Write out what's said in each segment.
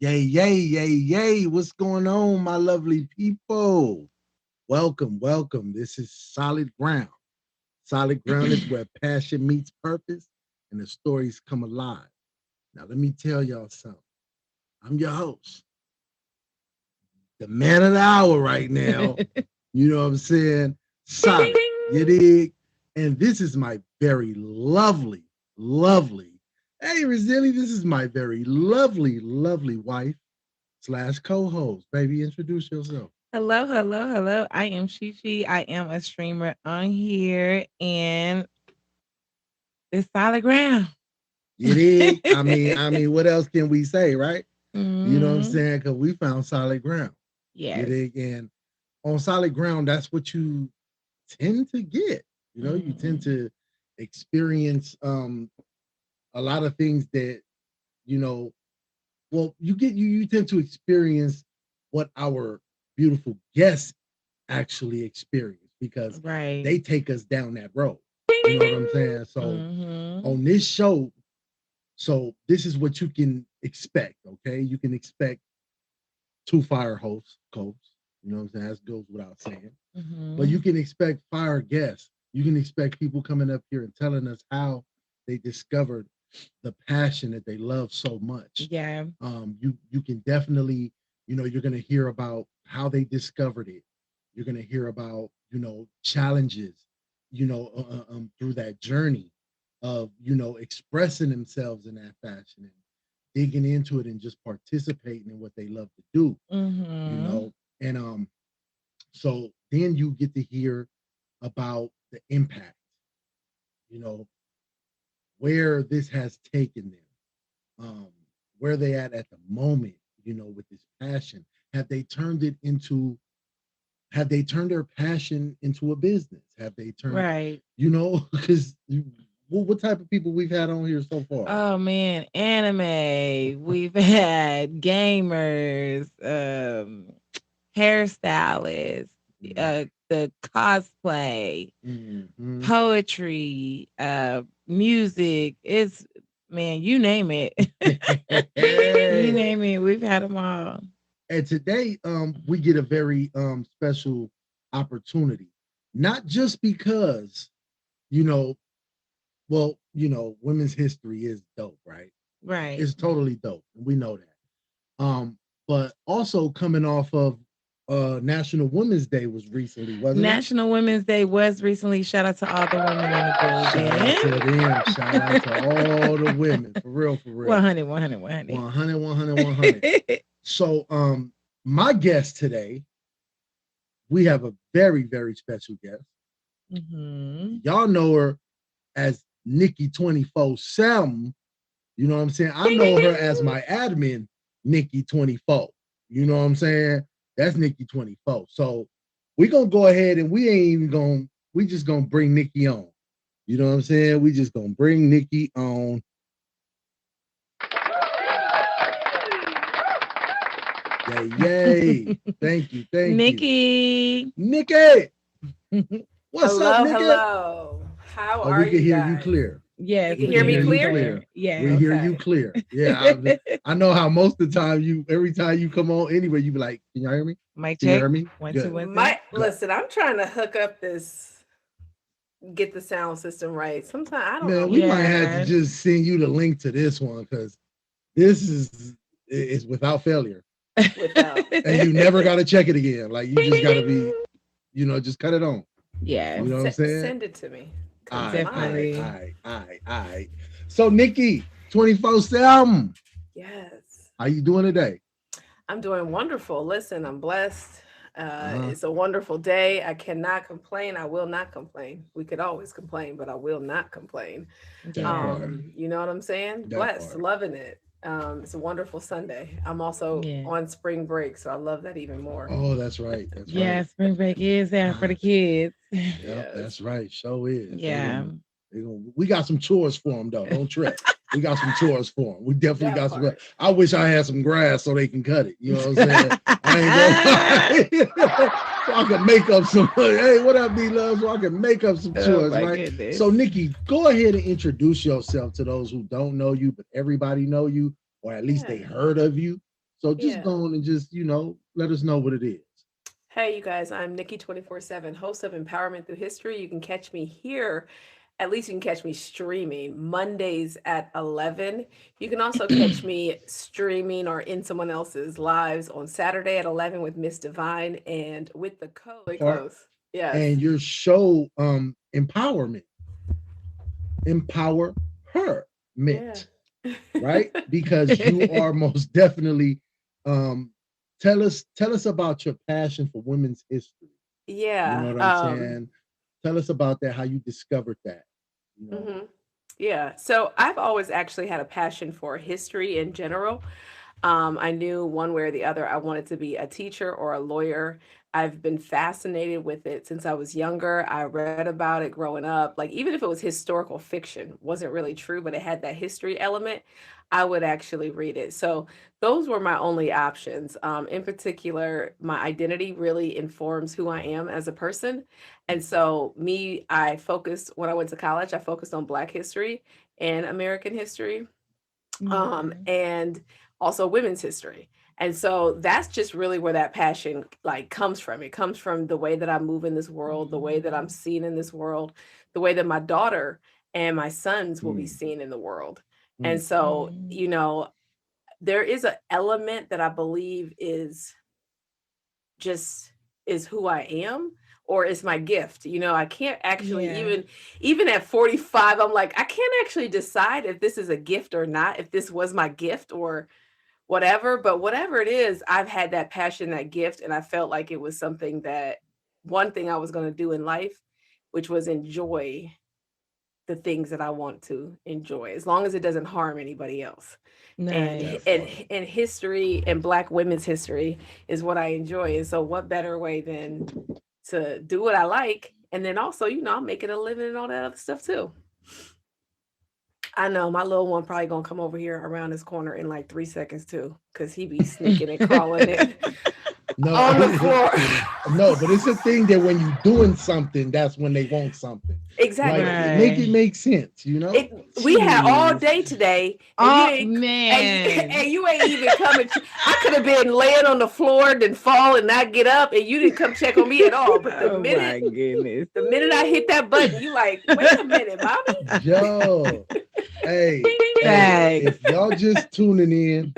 Yay, yay, yay, yay. What's going on, my lovely people? Welcome, welcome. This is Solid Ground. Solid Ground is where passion meets purpose and the stories come alive. Now, let me tell y'all something. I'm your host, the man of the hour right now. You know what I'm saying? Solid. You dig? And this is my very lovely, lovely, hey, Rosilli, this is my very lovely, lovely wife slash co-host. Baby, introduce yourself. Hello, hello, hello. I am Sh3. I am a streamer on here and it's solid ground. You dig? I mean, what else can we say, right? You know what I'm Mhm. saying? Because we found solid ground. You Yes. dig? And on solid ground, that's what you tend to get. You tend Mhm. to experience a lot of things that, you know, well, you tend to experience what our beautiful guests actually experience because Right. they take us down that road. You know what I'm saying? So Mhm. on this show, so this is what you can expect. Okay, you can expect two fire hosts, co-hosts. You know what I'm saying? That goes without saying. But you Mhm. can expect fire guests. You can expect people coming up here and telling us how they discovered the passion that they love so much. Yeah. You can definitely, you're gonna hear about how they discovered it. You're gonna hear about, challenges, through that journey of, expressing themselves in that fashion and digging into it and just participating in what they love to do, you Mhm. know. And so then you get to hear about the impact, you know, where this has taken them, where they at the moment, with this passion. Have they turned it into? Have they turned their passion into a business? Have they turned, Right. because what type of people we've had on here so far? Oh man, anime. We've had gamers, hairstylists, the cosplay, Mm-hmm. poetry, music. It's man, you name it. You Hey. name it. We've had them all. And today, we get a very special opportunity, not just because, you know, women's history is dope, right? Right. It's totally dope, and we know that. But also coming off of National Women's Day was recently, wasn't it? National Women's Day was recently. Shout out to all the women in the Shout out building. to them. Shout out to all the women, for real, for real. 100, 100, 100. 100, 100, 100. So, my guest today, we have a very, very special guest. Hmm. Y'all know her as Niki 24/7. You know what I'm saying? I know her as my admin, Niki 24. You know what I'm saying? That's Niki 24. So we gonna go ahead and we ain't even gonna we just gonna bring Niki on. You know what I'm saying? We just gonna bring Niki on. Yay, yay. Thank you, thank you. Nikki. Nikki, what's up, Hello, Nikki? hello. How Oh, are we can you hear you guys? clear. You Yes, can We we hear can can me hear hear you you clear? clear. clear. We Yes. hear you Okay. clear. Yeah, I know how most of the time every time you come on anyway, you be like, "Can y'all hear me? Mic Can you check. hear me? 1, 2, Good, 1, 2. My good." listen, I'm trying to hook up this get the sound system right. Sometimes I don't know Man, what we the might heck have to Yes. just send you the link to this one because this is without failure, without. and you never got to check it again. Like you just got to be, just cut it on. Yes, You know what I'm saying? Send it to me. All Cause right, all right, all definitely. my right, all right, all right. So, Nikki, 24/7, yes. how you doing today? I'm doing wonderful. Listen, I'm blessed. Uh-huh. It's a wonderful day. I cannot complain. I will not complain. We could always complain, but I will not complain. That Yeah. part. You know what I'm saying? That Blessed, part. loving it. It's a wonderful Sunday. I'm also Yeah. on spring break, so I love that even more. Oh, that's right. That's Yeah, right. spring break is there for the kids. Yep, Yes. that's right. Show is. Yeah. They gonna, we got some chores for them though. Don't trip. We got some chores for them. We definitely That got some. part. I wish I had some grass so they can cut it. You know what I'm saying? I ain't gonna lie. So I can make up some. Hey, what up, D Love? So I can make up some Oh chores, my right? goodness. So Nikki, go ahead and introduce yourself to those who don't know you, but everybody know you, or at least they Yeah. heard of you. So just Yeah. go on and just let us know what it is. Hey, you guys, I'm Nikki 24/7, host of Empowerment Through History. You can catch me here. At least you can catch me streaming Mondays at 11. You can also catch me streaming or in someone else's lives on Saturday at 11 with Miss Divine and with the code. Really Part close. Yes. and your show, empowerment. Empower her Yeah. mint, right? Because you are most definitely, um tell us about your passion for women's history. You know Yeah. what I'm saying? Tell us about that, how you discovered that, you know. Mhm. Yeah. So I've always actually had a passion for history in general. I knew one way or the other I wanted to be a teacher or a lawyer. I've been fascinated with it since I was younger. I read about it growing up. Like, even if it was historical fiction, wasn't really true, but it had that history element, I would actually read it. So those were my only options. In particular, my identity really informs who I am as a person. And so, I focused when I went to college, I focused on Black history and American history, Okay. and also women's history. And so that's just really where that passion like comes from. It comes from the way that I move in this world, the way that I'm Mhm. seen in this world, the way that my daughter and my sons will be Mm, seen in the world. And mm, so, Mhm. there is an element that I believe just is who I am or is my gift. I can't actually Yeah. even at 45, I'm like, I can't actually decide if this is a gift or not, if this was my gift or whatever, but whatever it is, I've had that passion, that gift, and I felt like it was something that one thing I was going to do in life, which was enjoy the things that I want to enjoy, as long as it doesn't harm anybody else. And that Nice. and part. and history and Black women's history is what I enjoy. And so, what better way than to do what I like, and then also, I'm making a living and all that other stuff too. I know my little one probably gonna come over here around this corner in like 3 seconds too, because he be sneaking and crawling in No, on the floor. no, but it's a thing that when you're doing something, that's when they want something. Like, Exactly. make it Right. make sense, you know? We had all Jeez. day today, and you Oh ain't man. and you ain't even coming. I could have been laying on the floor, then fall and not get up, and you didn't come check on me at all. But the Oh minute my goodness. the minute I hit that button, you like, wait a minute, mommy. Joe. Hey, Thanks. if y'all just tuning in,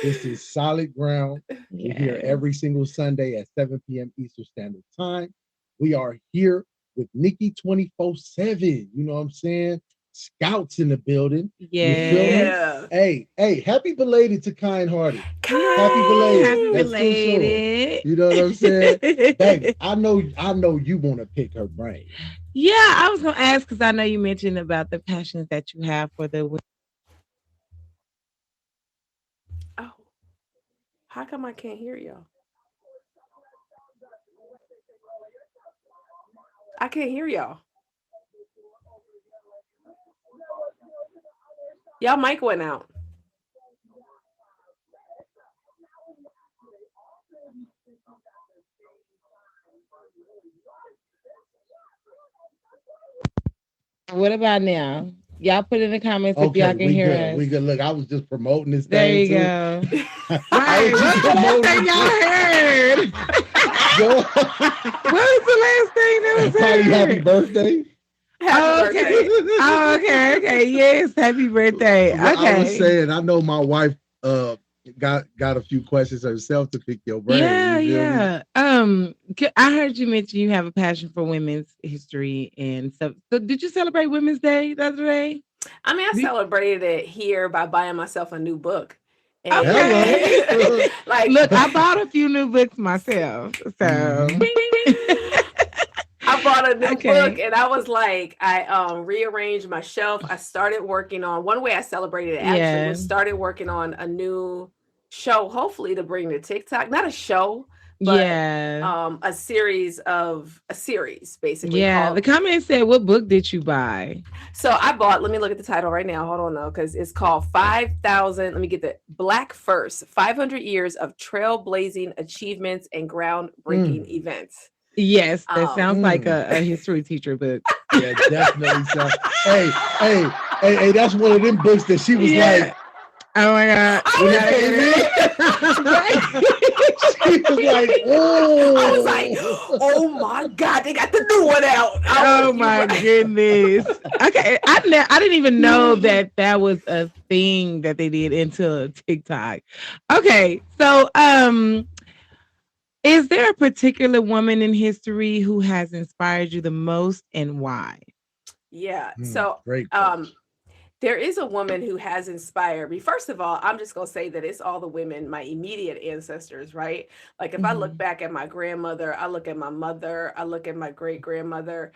this is Solid Ground. We're here Yes. every single Sunday at 7 p.m. Eastern Standard Time. We are here with Nikki 24/7. You know what I'm saying? Scouts in the building. You feel me? Yes. Yeah. Hey, happy belated to Kind Hearted. Happy Yay. belated. Happy Kind. That's for sure. belated. You know what I'm saying? Baby, I know you want to pick her brain. Yeah, I was gonna ask because I know you mentioned about the passions that you have for the Oh, how come I can't hear y'all? I can't hear y'all. Y'all mic went out. What about now? Y'all put in the comments if y'all Okay, can we hear good. us. We good. Look, I was just promoting this There thing you too. go. I Right. was just What's the last promoting thing it y'all too. heard? Yo, What was the last thing that was Polly, happy heard? birthday. Happy Oh, birthday. okay. Oh, okay. Okay. Yes. Happy birthday. Well, I was Okay. saying, I know my wife got a few questions herself to pick your brain. Yeah, You feel me? yeah. I heard you mention you have a passion for women's history and stuff. So, did you celebrate Women's Day the other day? I mean, I Did- celebrated it here by buying myself a new book. And Okay. Hello. like Look, I bought a few new books myself. So, Mhm. I bought a new book okay. and I was like, I rearranged my shelf. I started working on one way I celebrated it actually Yeah. was started working on a new show, hopefully to bring to TikTok. Not a show, but Yeah. a series basically Yeah. The called. comment said, "What book did you buy?" So I bought, let me look at the title right now. Hold on though, because it's called 5,000. Let me get the Black First 500 Years of Trailblazing Achievements and Groundbreaking Mm, Events. Yes, that Um, sounds like mm. a history teacher book. Yeah, definitely. So, hey, hey, hey, that's one of them books that she was like, Yeah. Oh my god. when You I it gotta was get came it. in, she was like, I was like, oh. oh my God, they got the new one out. I Oh was, you're my right. goodness. Okay, I didn't even know that that was a thing that they did until TikTok. Okay, so is there a particular woman in history who has inspired you the most and why? Yeah. Mm, So great um question. there is a woman who has inspired me. First of all, I'm just going to say that it's all the women, my immediate ancestors, right? Like if I look Mhm. back at my grandmother, I look at my mother, I look at my great grandmother,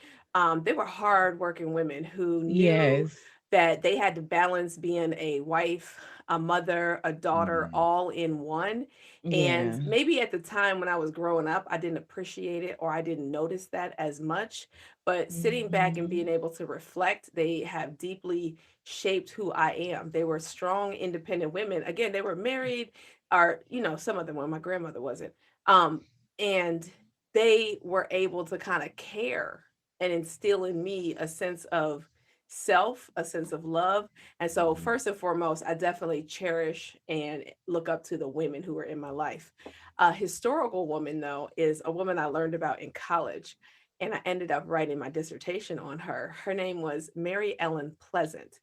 they were hardworking women who knew Yes. that they had to balance being a wife, a mother, a daughter, Mm, all in one. And Yeah. maybe at the time when I was growing up, I didn't appreciate it or I didn't notice that as much. But sitting back and being Mhm. able to reflect, they have deeply shaped who I am. They were strong, independent women. Again, they were married, or some of them were. My grandmother wasn't. Um, and they were able to kind of care and instill in me a sense of self, a sense of love. And so, mhm, first and foremost, I definitely cherish and look up to the women who were in my life. A historical woman, though, is a woman I learned about in college and I ended up writing my dissertation on her. Her name was Mary Ellen Pleasant,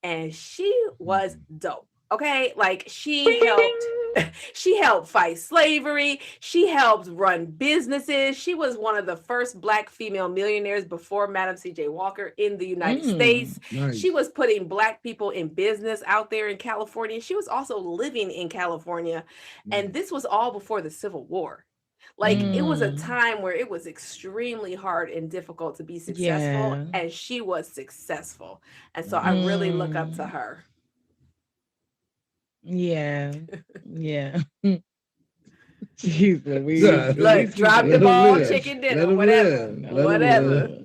and she was mhm, dope. Okay, like Bing, bing, bing. she helped fight slavery, she helped run businesses, she was one of the first black female millionaires before Madam CJ Walker in the United Mm. States. She nice. was putting black people in business out there in California. She was also living in California, and Mm, this was all before the Civil War. Like it was a mm, Mm. time where it was extremely hard and difficult to be successful, Yeah. and she was successful. And so I mm. really look up to Mm. her. Yeah. Yeah. Jeez Louise. Nah, At Look, least keep drop it the let him ball, live. English. chicken Let dinner, him whatever, live. Let him live. whatever. No.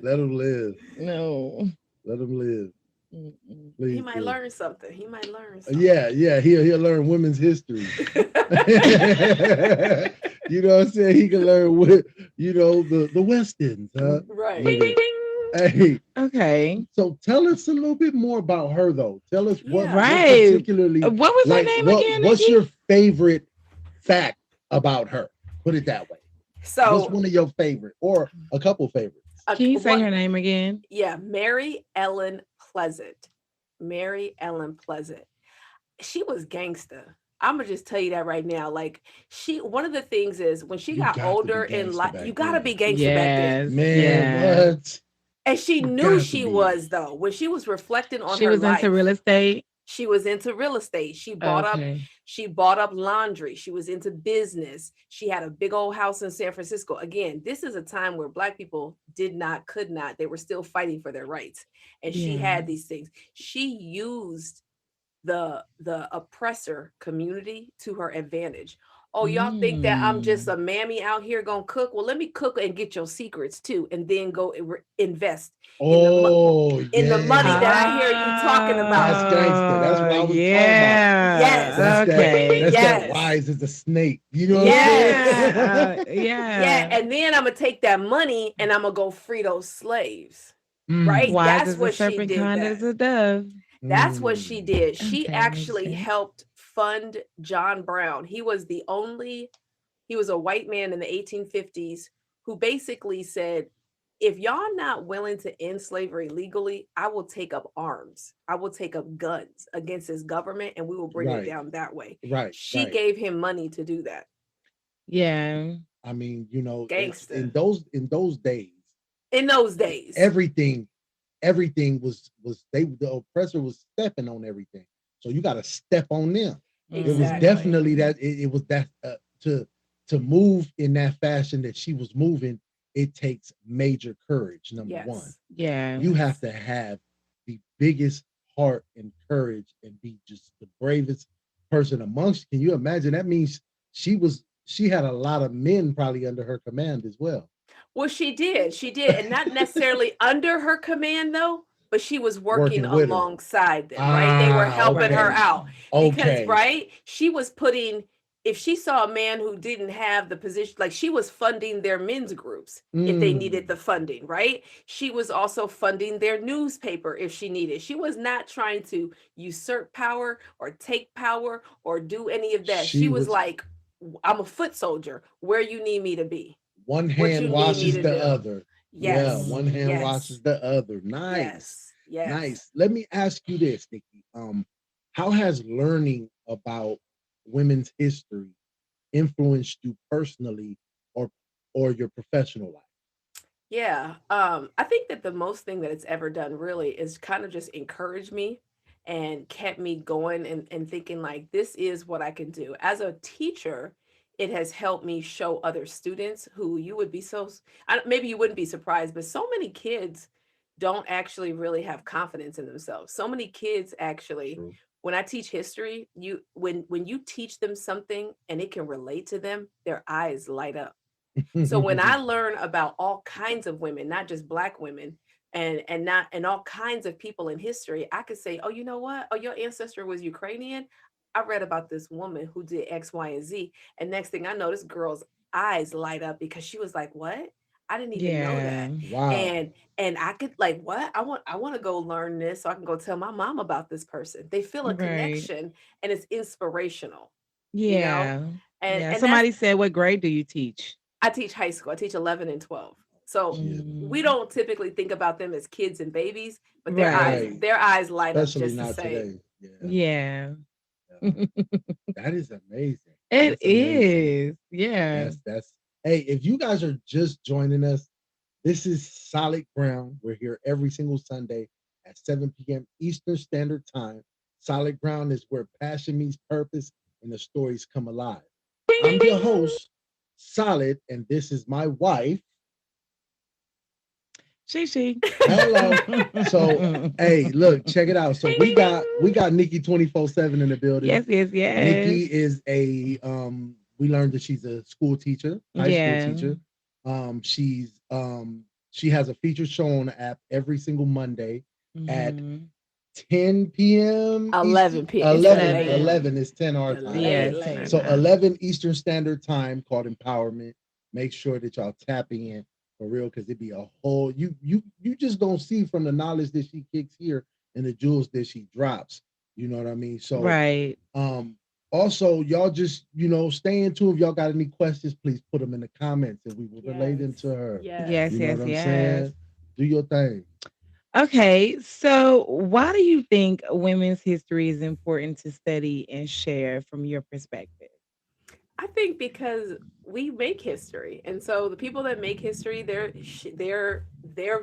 Let him live. No. Let him live. Mm-mm. He Please might do. learn something. He might learn Yeah, something. yeah. He'll learn women's history. you know what I'm saying? He can learn with the Westons, huh? Right. Bing, With bing, it. bing. Hey, Okay. so tell us a little bit more about her though. Tell us Yeah. what Right. particularly What was her like name what again, what's Nikki? your favorite fact about her? Put it that way. What's So, one of your favorite or a couple favorites? Can you say what? her name again? Yeah, Mary Ellen Pleasant. Mary Ellen Pleasant. She was gangster. I'm gonna just tell you that right now. Like one of the things is when she You got got to be older in gangster life, back you gotta be then. gangster back then. Yes. Man, Yeah. what? And she You knew got to she be. was though. When she was reflecting on She her was into life, real estate. she was into real estate. Okay. She bought up laundry. She was into business. She had a big old house in San Francisco. Again, this is a time where black people could not. They were still fighting for their rights. And she Yeah. had these things. She used the oppressor community to her advantage. Oh, y'all think that I'm just Mm. a mammy out here gonna cook? Well, let me cook and get your secrets too, and then go invest in Oh in the money that I yeah. hear you talking That's about. gangster. That's what Oh, I was talking about. Yes, That's yeah. that Okay. that's that yes, wise as a snake. You know what I'm saying? yes, Yeah. yeah. Yeah. And then I'm gonna take that money and I'm gonna go free those slaves. Right? Mm, Wise That's as a what she serpent, did. kind as a dove. That's what she mm, did. She Okay, makes actually sense. helped fund John Brown. He was a white man in the 1850s who basically said, if y'all not willing to end slavery legally, I will take up arms. I will take up guns against this government and we will bring it Right, down that way. right, She right. gave him money to do that. Yeah. I mean, Gangster. in those days, In those days. everything was they the oppressor was stepping on everything. So you got to step on them. It was Exactly. definitely that it was that to move in that fashion that she was moving. It takes major courage. Number one, Yes. Yeah. you have Yes. to have the biggest heart and courage and be just the bravest person amongst. Can you imagine? That means she had a lot of men probably under her command as well, Well, she did. She did. And not necessarily under her command, though, but she was working working with her. alongside them, right? They were Ah, helping her Right. okay, out because, okay. right? She was putting, if she saw a man who didn't have the position, like she was funding their men's groups if they needed Mm, the funding, right? She was also funding their newspaper if she needed. She was not trying to usurp power or take power or do any of that. She she was was like, I'm a foot soldier where you need me to be, one what you hand need me washes to the do. other. Yeah, Yes, one hand Mm. washes yes, the other. Nice. yes, yes. Nice. Let me ask you this, Nikki. How has learning about women's history influenced you personally or your professional life? Yeah. I think that the most thing that it's ever done really is kind of just encourage me and kept me going and thinking like this is what I can do. As a teacher, it has helped me show other students who you would be maybe you wouldn't be surprised, but so many kids don't actually really have confidence in themselves. So many kids actually, True. when I teach history, when you teach them something and it can relate to them, their eyes light up. So when I learn about all kinds of women, not just black women, and not and all kinds of people in history, I could say, "Oh, you know what? Oh, your ancestor was Ukrainian. I read about this woman who did X, Y, and Z." And next thing I know, this girl's eyes light up because she was like, "What? I didn't even know Yeah. that." Wow. And I could like, "What? I want to go learn this so I can go tell my mom about this person." They feel a Right. connection and it's inspirational, you know? Yeah. Yeah. And that's Somebody said, what grade do you teach? I teach high school. I teach 11 and 12. So Yeah. we Mm. don't typically think about them as kids and babies, but Right. Right. their eyes light up Especially just the not same. today. Yeah. Yeah. Yeah. That is amazing. It That's amazing. is. Yeah. That's hey, if you guys are just joining us, this is Solid Ground. We're here every single Sunday at 7 p.m. Eastern Standard Time. Solid Ground is where passion meets purpose and the stories come alive. I'm your host, Solid, and this is my wife. She. Hello. So, hey, look, check it out. So Ding, we ding, got ding. we got Nikki 24/7 in the building. Yes, yes, yes. Nikki is a we learned that she's a school teacher, high school Yeah. teacher. She's she has a featured show on the app every single Monday at Mhm. 10 p.m. Eastern 11 p.m. It's 11 late. 11. 11 is 10 our time. Late, Yes, 10 our late. So time. 11 Eastern Standard Time called Empowerment. Make sure that y'all tap in for real because it'd be a whole you just don't see from the knowledge that she kicks here and the jewels that she drops. You know what I mean? So Right. um also y'all just stay in tune. If y'all got any questions, please put them in the comments and we will relay Yes. them to her. Yes. Yes, You know what yes, I'm yes. saying? Do your thing. Okay, so why do you think women's history is important to study and share from your perspective? I think because we make history, and so the people that make history, their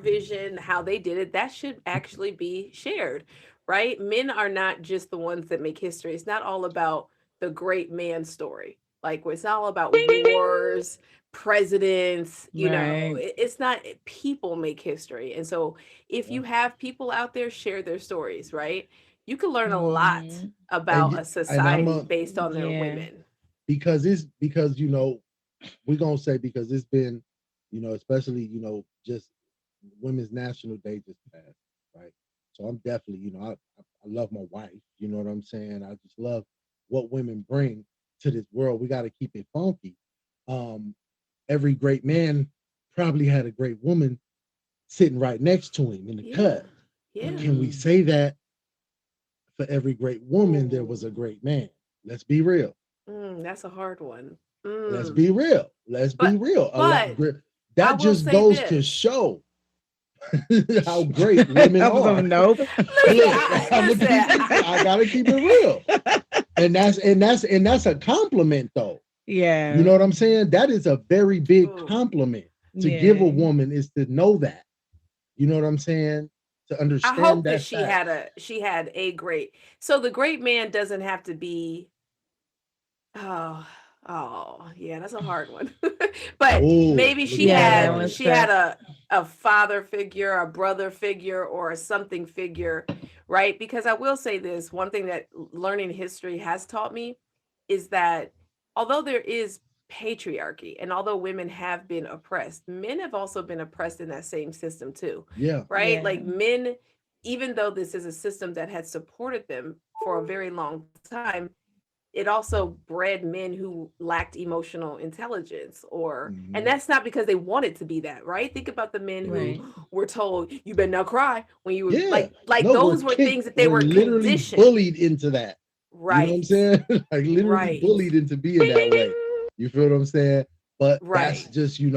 vision, how they did it, that should actually be shared, right? Men are not just the ones that make history. It's not all about the great man story. Like it's all about wars, presidents. Right. It's not people make history, and so if Yeah. you have people out there share their stories, right? You can learn a lot Mhm. about And a and I'm society a based on their Yeah. women. because we're gonna say because it's been, especially, just Women's National Day just passed, right? So I'm definitely, I love my wife, you know what I'm saying? I just love what women bring to this world. We gotta keep it funky. Um, every great man probably had a great woman sitting right next to him in the Yeah. cut. But Yeah. can we Mm. say that for every great woman there was Ooh. a great man? Let's be real. That's a hard one. Let's Mm. be real. Let's be But real. A lot but I that will just say goes to this. show. how great women I was are. like, nope. Listen, Look, listen. I gotta keep it real. And that's a compliment though. You Yeah. know what I'm saying? That is a very big Ooh. compliment to give a Yeah. woman is to know that. You know what I'm saying? To I understand hope that that fact. she had a great. So the great man doesn't have to be. Oh, oh, yeah, that's a hard one. But Oh, maybe look at Yeah, that that was audience. she had tough. a father figure, a brother figure, or a something figure, right? Because I will say this, one thing that learning history has taught me is that although there is patriarchy and although women have been oppressed, men have also been oppressed in that same system too, Yeah. right? Yeah. Like men, even though this is a system that had supported them for a very long time, it also bred men who lacked emotional intelligence, or and Mhm. that's not because they wanted to be that, right? Think about the men who Right. were told you better not cry when you were Yeah. like No, those were things that they we're were literally conditioned. bullied into that. You know what I'm Right. saying? Like literally Right. bullied into being Bing, that bing, way. bing. You feel what I'm saying? But that's Right. just, Woo,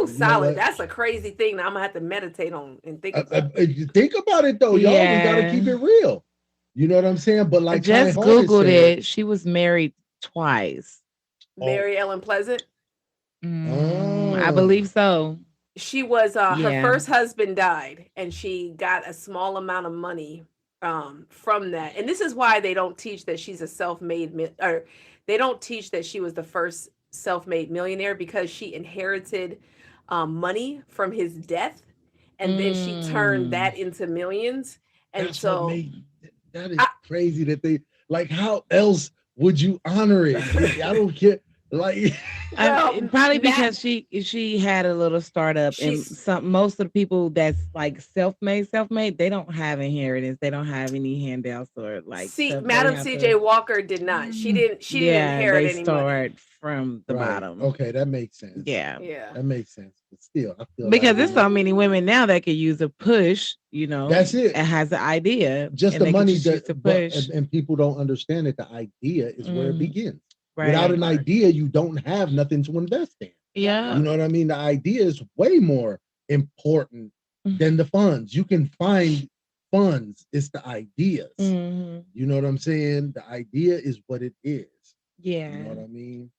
you know solid. what? That's a crazy thing that I'm gonna have to meditate on and think about. You think about it though, y'all. We got to Yeah. keep it real. You know what I'm saying? But I like Kind just Hearted Googled said, it. She was married twice. oh, Mary Ellen Pleasant. I oh, believe so. She was her Yeah. first husband died and she got a small amount of money from that, and this is why they don't teach that she's a or they don't teach that she was the first self-made millionaire, because she inherited money from his death and then she turned Mm. that into millions. And that's what so made that is I, crazy that they like. How else would you honor it? I don't care. Like, well, Probably Matt, because she had a little startup, and she's some most of the people that's like self made, they don't have inheritance. They don't have any handouts or like see stuff. They Madam have to. CJ Walker did not. She didn't Yeah, inherit they any money. start from the right? bottom. Okay, that makes sense. Yeah. Yeah. That makes sense. But still, I feel like Because there's so many women now that could use a push, that's it. and has an idea Just and the they could money just use that, the but push. and people don't understand that the idea is where it Mm, begins. Without right. an Part. idea, you don't have nothing to invest in. That Yeah. You know part. what I mean? The idea is way more important than the funds. You can find funds, it's the ideas. Mm-hmm. You know what I'm saying? The idea is what it is. You know Yeah. what I mean?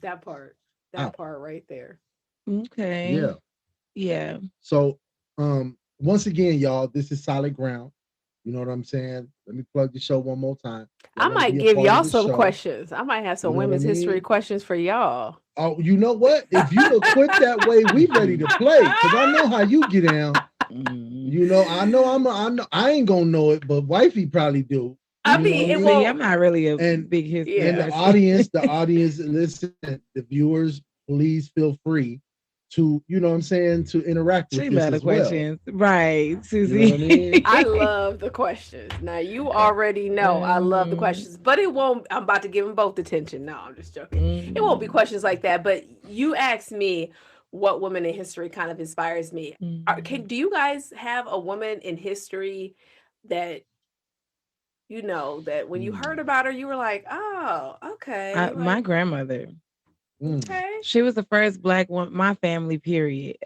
That part. That Out. part right there. Okay. Yeah. Yeah. So once again, y'all, this is solid ground. You know what I'm saying? Let me plug the show one more time. Y'all I want to might be a give part of y'all the some show. questions. I might have You some know what I women's history mean? questions for y'all. Oh, you know what? If you equip that way, we ready to play. Cause I know how you get down. Mm. You know, I know I ain't gonna know it, but wifey probably do. I You know what mean, I it mean? See, I'm won't. not really a And big history and Yeah. person. the audience, listen, the viewers, please feel free to, you know what I'm saying, to interact with She this love the as well. questions. Right, You know what I Susie. mean? I love the questions. Now you already know I love the um, questions, but it won't. I'm about to give them both attention. No, I'm just joking. It won't be mm, questions like that. But you asked me what woman in history kind of inspires me. mm. Do you guys have a woman in history that that when you heard Mm, about her, you were like, oh, okay, My like grandmother. mm, okay, She was the first black one. My family, period.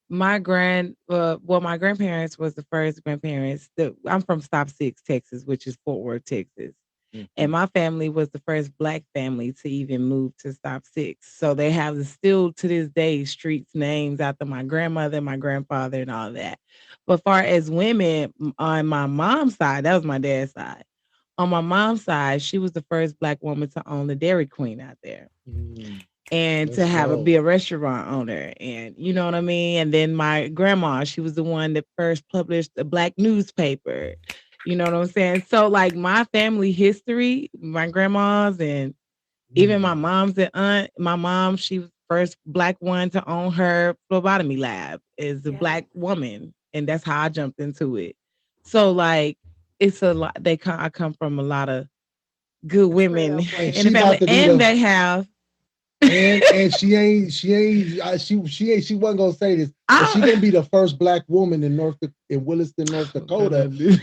My grandparents was the first grandparents. I'm from Stop Six, Texas, which is Fort Worth, Texas. And mhm, my family was the first black family to even move to Stop Six. So they have still to this day streets names after my grandmother, my grandfather, and all that. But far as women on my mom's side, that was my dad's side. On my mom's side, she was the first black woman to own the Dairy Queen out there mm. and to Let's have a go. be a restaurant owner, and you know what I mean. And then my grandma, she was the one that first published a black newspaper. You know what I'm saying? So like my family history, my grandmas and even my Mm, mom's and aunt, my mom, she was the first black one to own her phlebotomy lab is a yeah, black woman, and that's how I jumped into it. So like it's a lot. I come from a lot of good women and in the she trailblazers. family, about to be and the they have. and she wasn't gonna say this, but she I gonna be the first black woman in in Williston, North Oh, God, Dakota I do.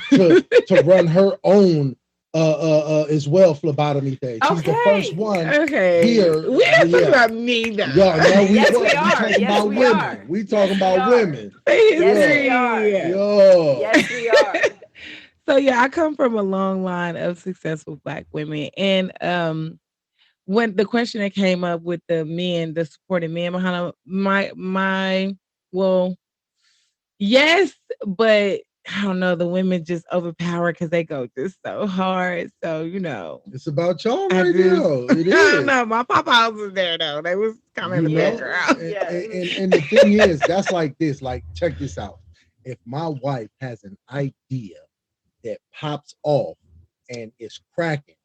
to run her own as well, phlebotomy thing. She's the first Okay. one Okay. here. We ain't talking Yeah. about me though. Yeah, no, we Yes, we what? We are. talking Yes, about we women. are. We talking Yes, we about are. women. Yes, Yeah. we are. History. Yeah. Yes, we are. So yeah, I come from a long line of successful Black women, and when the question that came up with the men, the supporting men behind my well, yes, but I don't know, the women just overpower because they go just so hard. So, It's about y'all I right just now. It I don't is. know. My papa house was there though. They was kind of in You the know, Yes. background. and, Yes. and the thing is, that's like this. Like, check this out. If my wife has an idea that pops off and is cracking,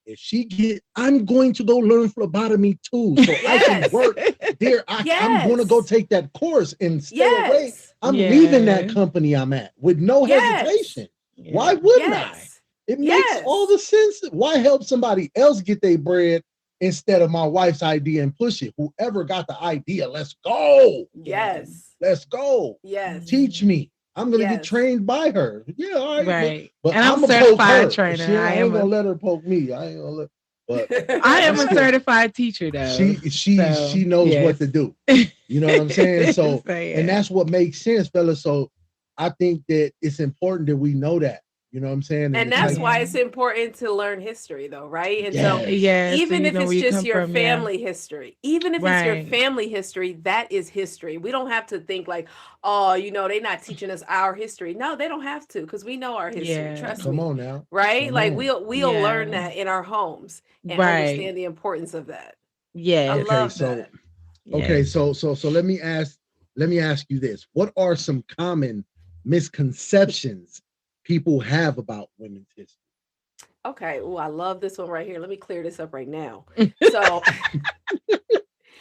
if she get, I'm going to go learn phlebotomy too, so I can Yes. work there. I'm going to go Yes. take that course and stay away. Yes. I'm leaving that Yeah. company I'm at with no Yes. hesitation. Why Yeah. wouldn't I? Yes. It makes all Yes. the sense. Why help somebody else get their bread instead of my wife's idea and push it? Whoever got the idea, let's go. Yeah. Yes. Let's go. Yes. Teach Mhm. me. I'm gonna get Yes. trained by her. Yeah, all right. Right. But And I'm I'm gonna poke certified her. trainer. I ain't gonna let her poke me. I ain't gonna let. But I am that's a good. certified teacher though. She So knows what yes. to do. You know what I'm saying? So, So and yeah. that's what makes sense, fellas. So I think that it's important that we know that. You know what I'm saying? And And it's that's like, why Yeah. it's important to learn history, though, right? And so, yes, Yeah. So even you if know it's where you just come your from. Yeah. family history, even if it's your Right. family history, that is history. We don't have to think like, oh, they're not teaching us our history. No, they don't have to, because we know our history. Yeah. Trust come me, on now, right? come Like on. we'll learn Yeah. that in our homes and Right. understand the importance of that. I Yes. Okay, love so that. okay, Yes. so let me ask you this: what are some common misconceptions people have about women's history? Okay. Oh, I love this one right here. Let me clear this up right now. So,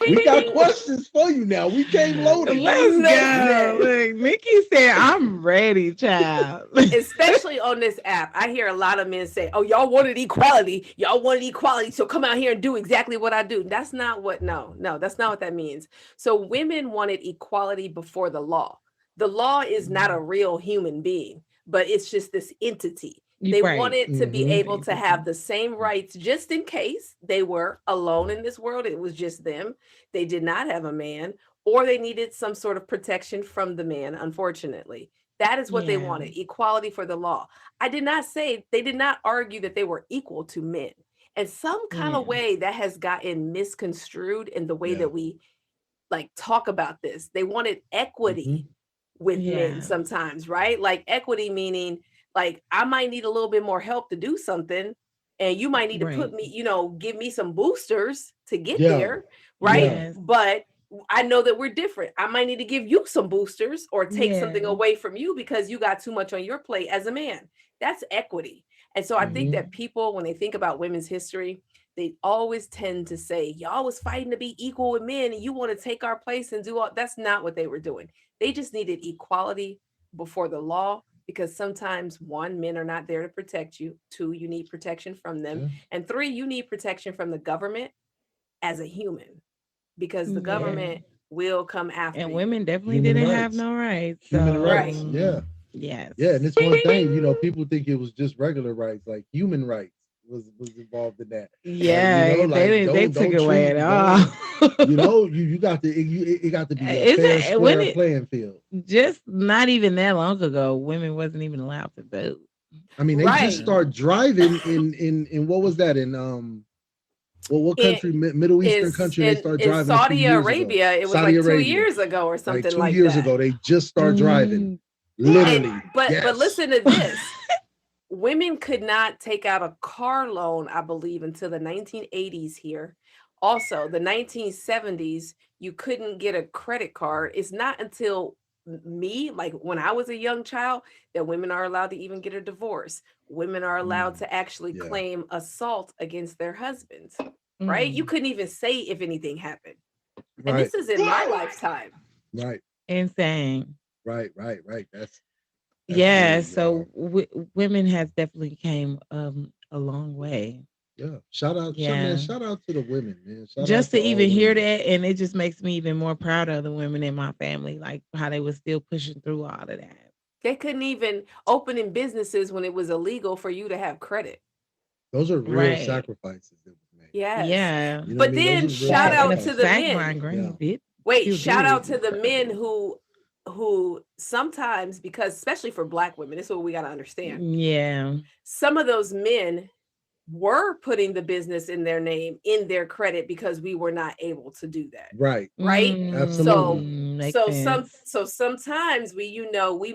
We got questions for you now. We came loaded. Let's go. listen. Look, Nikki said, I'm ready, child. Especially on this app, I hear a lot of men say, "Oh, y'all wanted equality. Y'all wanted equality, so come out here and do exactly what I do." That's not what. No, no, that's not what that means. So women wanted equality before the law. The law is not a real human being, but it's just this entity. They Right. wanted to be Mm-hmm. It's able to have entity. the same rights just in case they were alone in this world. It was just them. They did not have a man, or they needed some sort of protection from the man, unfortunately. That is what they Yeah. wanted, equality for the law. I did not say, they did not argue that they were equal to men. And some kind of Yeah. way that has gotten misconstrued in the way Yeah. that we like talk about this. They wanted equity Mm-hmm. with men Yeah. sometimes, right? Like equity meaning like I might need a little bit more help to do something and you might need to put Right. me, give me some boosters to get Yeah. there, right? Yeah. Yes. But I know that we're different. I might need to give you some boosters or take something Yeah. away from you because you got too much on your plate as a man. That's equity. And so I think Mm-hmm. that Mhm. people, when they think about women's history, they always tend to say, y'all was fighting to be equal with men and you want to take our place and do all. That's not what they were doing. They just needed equality before the law because sometimes one, men are not there to protect you. Two, you need protection from them. Yeah. And three, you need protection from the government as a human because the Yeah. Yeah. government will come after And you. women definitely Human didn't have rights. no rights. Human So Right. rights. Yeah. yes. Yeah. And it's one thing, people think it was just regular rights, like human rights was involved in that. Like, Yeah, they like didn't they took don't it away treat at don't all. you got to it got to be a Is fair, it when square it playing field. just not even that long ago, women wasn't even allowed to vote. I mean, they just Right. start driving in what was that in what In country, Middle Eastern is country, they start in driving a few Saudi years ago. Arabia, it was Saudi like two Arabia, years ago or like something two like years that. ago, they just start driving. Mm. And Literally, but yes. listen to this. Women could not take out a car loan, I believe, until the 1980s here. Also, the 1970s, you couldn't get a credit card. It's not until me, like when I was a young child, that women are allowed to even get a divorce. Women are allowed Mm, to actually yeah, claim assault against their husbands, right? You Mm. couldn't even say if anything happened. And right, this is in my lifetime. right, Insane. right. That's Yeah, very so women has definitely came a long way. yeah. Yeah. Shout out to the women, man. Shout out Just to to all even hear women. that, and it just makes me even more proud of the women in my family, like how they were still pushing through all of that. They couldn't even open in businesses when it was illegal for you to have credit. Those are real Right. sacrifices that was made. Yes. Yeah. You know what I But mean? Those then are real shout That and out the to the sacrifices. fact my men. granny Yeah. did Wait, still shout did out is to the men incredible. who sometimes, because especially for black women, this is what we got to understand. Yeah. Some of those men were putting the business in their name, in their credit, because we were not able to do that. Right. Right? Absolutely. So Makes sense. sometimes we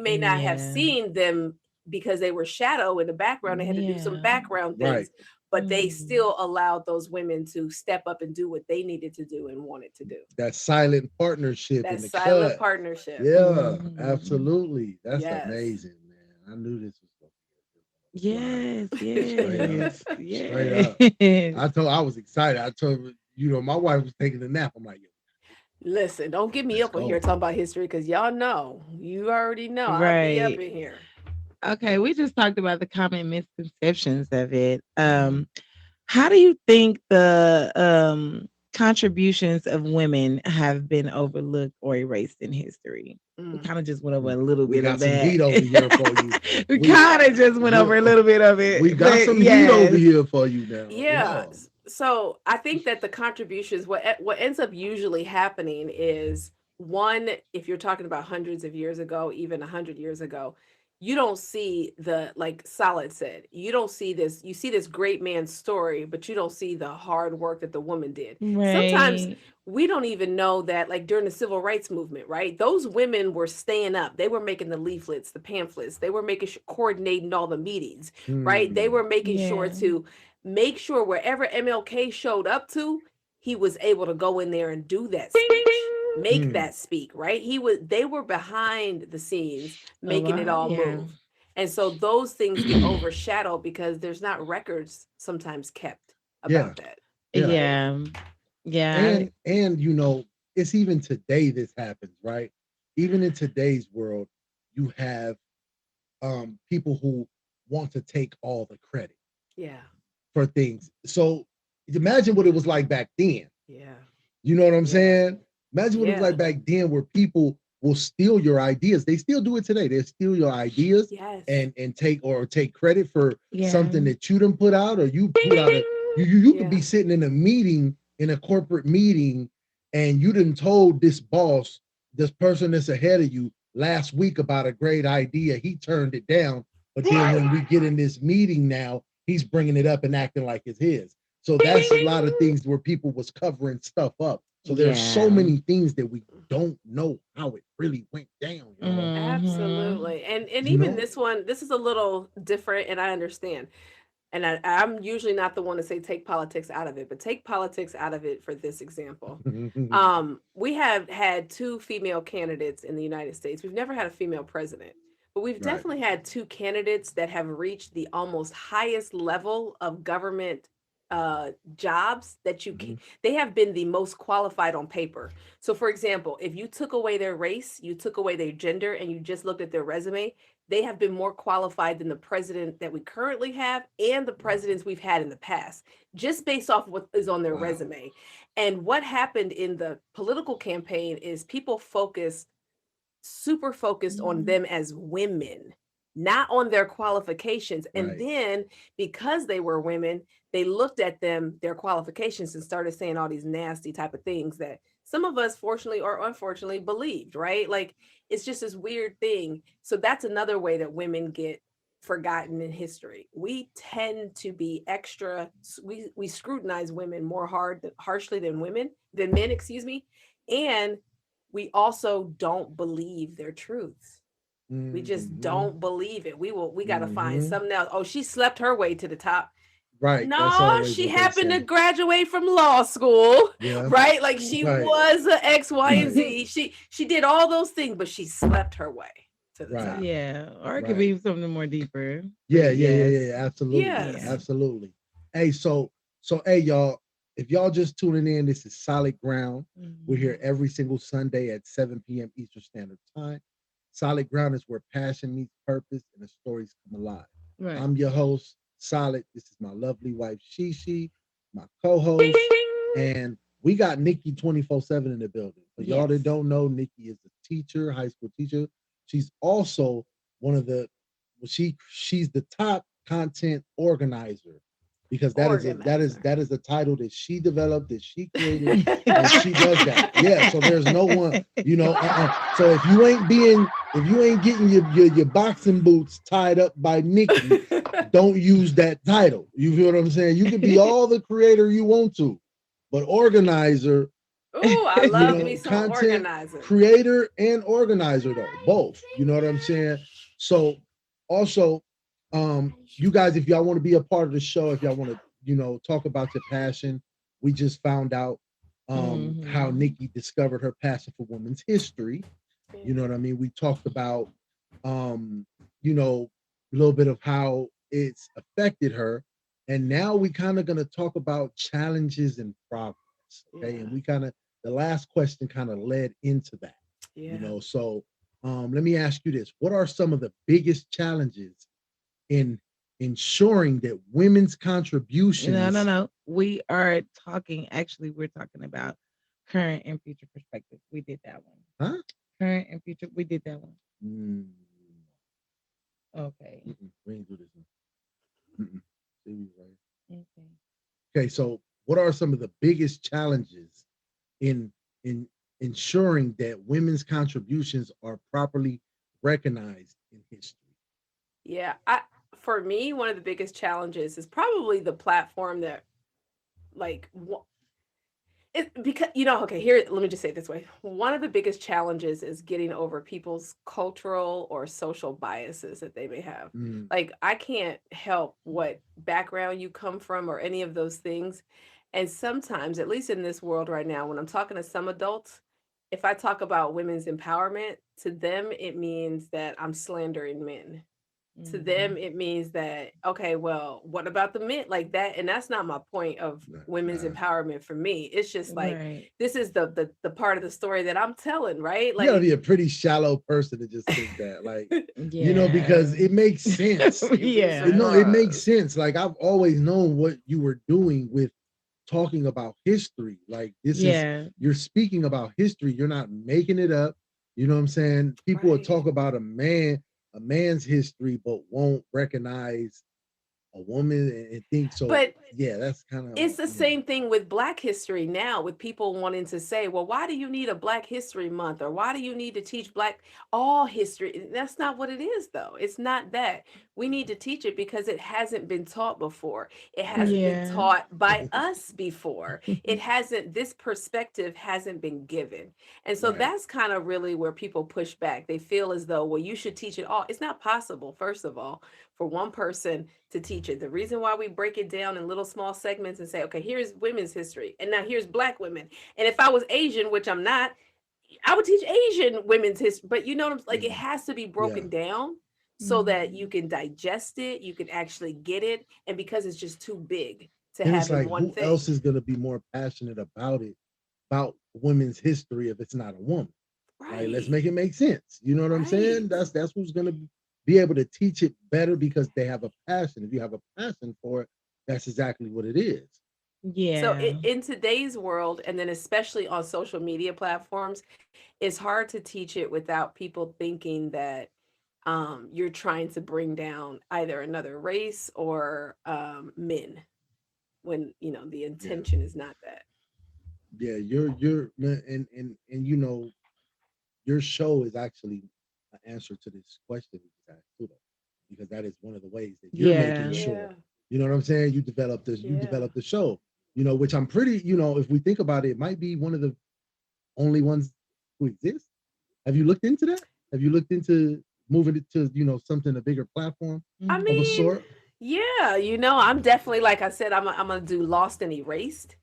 may not have Yeah. seen them because they were shadow in the background. They had to do some Yeah. background Right. things, but they Mm. still allowed those women to step up and do what they needed to do and wanted to do. That silent partnership in That the silent cut. partnership. Yeah, Mhm. absolutely. That's Yes. amazing, man. I knew this was going to be a good one. I'm Yes, Straight up. yes, Straight up. yes. I was excited. I told her, my wife was taking a nap. I'm like, yo, Listen, don't get me let's up on here go. talking about history, because y'all know, you already know, I'll be up Right. in here. Okay, we just talked about the common misconceptions of it. How do you think the contributions of women have been overlooked or erased in history? We Mm. kind of just went over Hmm. a little We bit of got some that. heat over here for you. We We kind of Yeah. just went we over a little bit of we it, got but some heat over yes. here for you now. Yeah. Yeah. So I think that the contributions, what ends up usually happening is, one, if you're talking about hundreds of years ago, even 100 years ago, you don't see the, like Solid said, you don't see this. You see this great man's story, but you don't see the hard work that the woman did. Sometimes Right. we don't even know that, like during the civil rights movement, right? Those women were staying up. They were making the leaflets, the pamphlets. They were making coordinating all the meetings, right? They Hmm. were making sure Yeah. to make sure wherever MLK showed up to, he was able to go in there and do that speech, make Hmm. that speak, right? They were behind the scenes A making it lot. all Yeah. move. And so those things get overshadowed because there's not records sometimes kept Yeah. about that, Yeah. right? Yeah. Yeah. And it's even today this happens, right? Even in today's world, you have people who want to take all the credit Yeah. for things. So imagine what it was like back then. Yeah. You know what I'm Yeah. saying? Imagine what it was Yeah. like back then where people will steal your ideas. They still do it today. They steal your ideas Yes. and take credit for Yeah. something that you didn't put out, or you put out you could Yeah. be sitting in a meeting, in a corporate meeting, and you didn't told this boss, this person that's ahead of you last week about a great idea. He turned it down, but then when we get in this meeting now, he's bringing it up and acting like it's his. So that's a lot of things where people was covering stuff up. So there's so Yeah. many things that we don't know how it really went down, y'all. Mhm. Absolutely. And You even know? this one, this is a little different, and I understand. And I'm usually not the one to say take politics out of it, but take politics out of it for this example. We have had two female candidates in the United States. We've never had a female president, but we've Right. definitely had two candidates that have reached the almost highest level of government jobs that you can. Mhm. They have been the most qualified on paper. So, for example, if you took away their race, you took away their gender, and you just looked at their resume, they have been more qualified than the president that we currently have and the presidents we've had in the past, just based off what is on their Wow. resume. And what happened in the political campaign is people focused, super focused on Mhm. them as women, not on their qualifications. And Right. then because they were women, they looked at them, their qualifications, and started saying all these nasty type of things that some of us, fortunately or unfortunately, believed, right? Like it's just this weird thing. So that's another way that women get forgotten in history. We tend to be extra, we scrutinize women more harshly than men, excuse me. And we also don't believe their truths. We just Hmm. don't believe it. We got to find Hmm. something else. Oh, she slept her way to the top. Right. That's No, always she what they happened to say. graduate from law school, Yeah. right? Like she Right. was a X, Y, and Right. Z. She did all those things, but she slept her way to the Right. top. Yeah. Or it could Right. be something more deeper. Yeah, But yeah, yeah, yes. yeah. Absolutely. Yeah. Yes. Absolutely. Hey, so hey y'all, if y'all just tuning in, this is Solid Ground. We're here Mhm. every single Sunday at 7 p.m. Eastern Standard Time. Solid Ground is where passion meets purpose and the stories come alive. Right. I'm your host, Solid. This is my lovely wife, Sh3, my co-host, and we got Niki 24/7 in the building. For y'all that Yes. don't know, Niki is a teacher, high school teacher. She's also one of the she's the top content organizer because Organizer. that is a title that she developed, that she created, and she does that. Yeah, so there's no one, so if you ain't getting your boxing boots tied up by Nikki, don't use that title. You feel what I'm saying? You can be all the creator you want to, but organizer, Ooh, I love me some content organizer. creator and organizer though, both. You know what I'm saying? So also, you guys, if y'all want to be a part of the show, if y'all want to, talk about your passion, we just found out how Nikki discovered her passion for women's history. You know what I mean? We talked about um, a little bit of how it's affected her. And now we kind of gonna talk about challenges and progress. Okay. And we kind of the last question kind of led into that. Yeah. So let me ask you this. What are some of the biggest challenges in ensuring that women's contributions? No. We are talking, actually, we're talking about current and future perspectives. We did that one. Huh? Current and future, we did that one. Mm, Okay. we ain't do this one. Okay. Okay, so what are some of the biggest challenges in ensuring that women's contributions are properly recognized in history? Yeah, for me, one of the biggest challenges is probably the platform that like it, because okay, here, let me just say it this way. One of the biggest challenges is getting over people's cultural or social biases that they may have. Mm, Like, I can't help what background you come from or any of those things. And sometimes, at least in this world right now, when I'm talking to some adults, if I talk about women's empowerment, to them it means that I'm slandering men. To them it means that, okay, well, what about the men, like that? And that's not my point of women's nah. empowerment. For me, it's just like, Right. this is the part of the story that I'm telling, right? You gotta Like, be a pretty shallow person to just think that, like, because Yeah. it makes sense. you'd be Yeah. No, it makes surprised. sense. Like, I've always known what you were doing with talking about history. Like, Yeah. you're speaking about history. You're not making it up. You know what I'm saying? People will Right. talk about a man's history, but won't recognize a woman and think so. But Yeah, that's kind of it's the same thing with Black history now, with people wanting to say, well, why do you need a Black History Month? Or why do you need to teach Black all history? That's not what it is, though. It's not that. We need to teach it because it hasn't been taught before. It right. hasn't been Yeah. taught by us before. This perspective hasn't been given. And so Right. that's kind of really where people push back. They feel as though, well, you should teach it all. It's not possible, first of all, for one person to teach it. The reason why we break it down in little small segments and say, okay, here's women's history, and now here's Black women. And if I was Asian, which I'm not, I would teach Asian women's history. But you know what I'm like? It has to be Yeah. broken down so that you can digest it, you can actually get it, and because it's just too big to And it's have in like, one who else thing. is going to be more passionate about it, about women's history, if it's not a woman? Like, let's Right. make it make sense. You know what I'm saying? Right. That's who's going to be able to teach it better because they have a passion. If you have a passion for it, that's exactly what it is. So Yeah. in today's world, and then especially on social media platforms, it's hard to teach it without people thinking that you're trying to bring down either another race or men, when the Yeah. intention is not that. Yeah, you're and your show is actually an answer to this question we just asked too, though, because that is one of the ways that you're making Yeah. sure. Yeah, You know what I'm saying? You yeah. developed the show. Which I'm pretty. If we think about it, it might be one of the only ones who exist. Have you looked into that? Have you looked into moving it to something a bigger platform I of a mean, sort? yeah, I'm definitely, like I said, I'm gonna do Lost and Erased,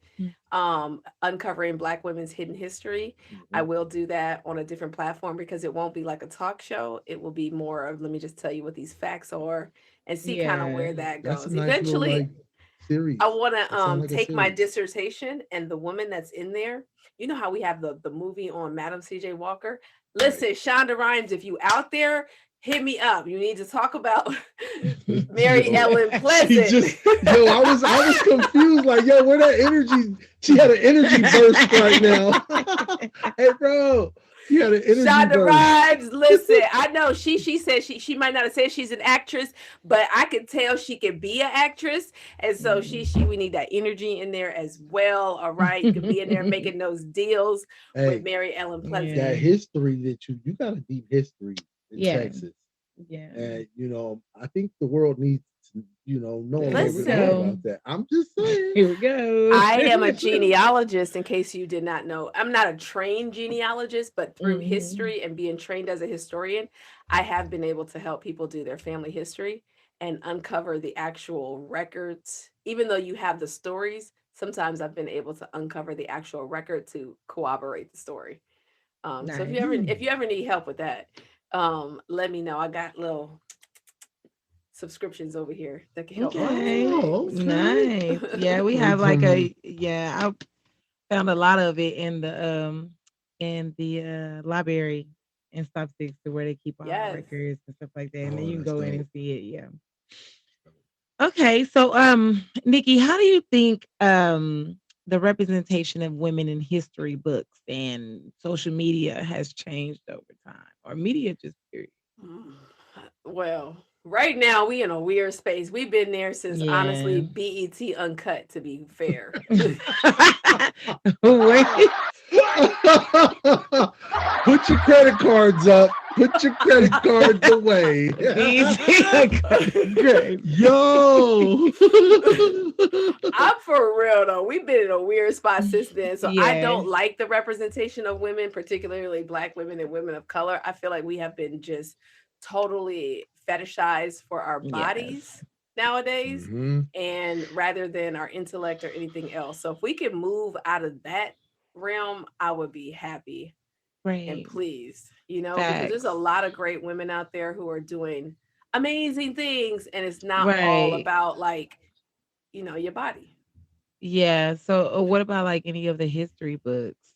uncovering Black women's hidden history. I Mhm. will do that on a different platform because it won't be like a talk show. It will be more of, let me just tell you what these facts are and see kind of Yeah. where that That's a goes. nice little Eventually, like I series. want to That sounds like a take my series. dissertation and the woman that's in there. You know how we have the movie on Madam C.J. Walker? Right. Listen, Shonda Rhimes, if you out there, hit me up. You need to talk about Mary Yo, Ellen she Pleasant. just I was confused. Like, yo, where that energy? She had an energy burst right now. Hey, bro. You had an interview Shonda version. Rhimes, listen, I know she said she might not have said she's an actress, but I could tell she could be an actress. And so she we need that energy in there as well. All right. You could be in there making those deals with Hey, Mary Ellen Pleasant. that Yeah. history that you got a deep history in Yeah. Texas. Yeah. And I think the world needs to, know a Here little we bit more go. about that. I'm just saying. Here we go. I am a genealogist, in case you did not know. I'm not a trained genealogist, but through Mhm. history and being trained as a historian, I have been able to help people do their family history and uncover the actual records. Even though you have the stories, sometimes I've been able to uncover the actual record to corroborate the story. So Nice. if you ever need help with that, let me know. I got little subscriptions over here that can help out with Okay. some Oh, things. Nice. Yeah, we So have like someone- I found a lot of it in the library in Stop Six to where they keep all the Yes. records and stuff like that. And then Oh, you can that's go in dope. and see it. Yeah. Okay. So Nikki, how do you think the representation of women in history books and social media has changed over time? Or media just period? Mm, Well, right now we in a weird space. We've been there since honestly Yeah. BET Uncut, to be fair. Wait. Put your credit cards up. Put your credit cards away. Great. Yo. I'm for real though. We've been in a weird spot since then. So I Yeah. don't like the representation of women, particularly Black women and women of color. I feel like we have been just totally fetishized for our Yes. bodies nowadays, Mhm. and rather than our intellect or anything else. So if we can move out of that realm, I would be happy and Right. pleased, because there's a Facts. lot of great women out there who are doing amazing things, and it's not all Right. about like, your body. Yeah. So what about like any of the history books?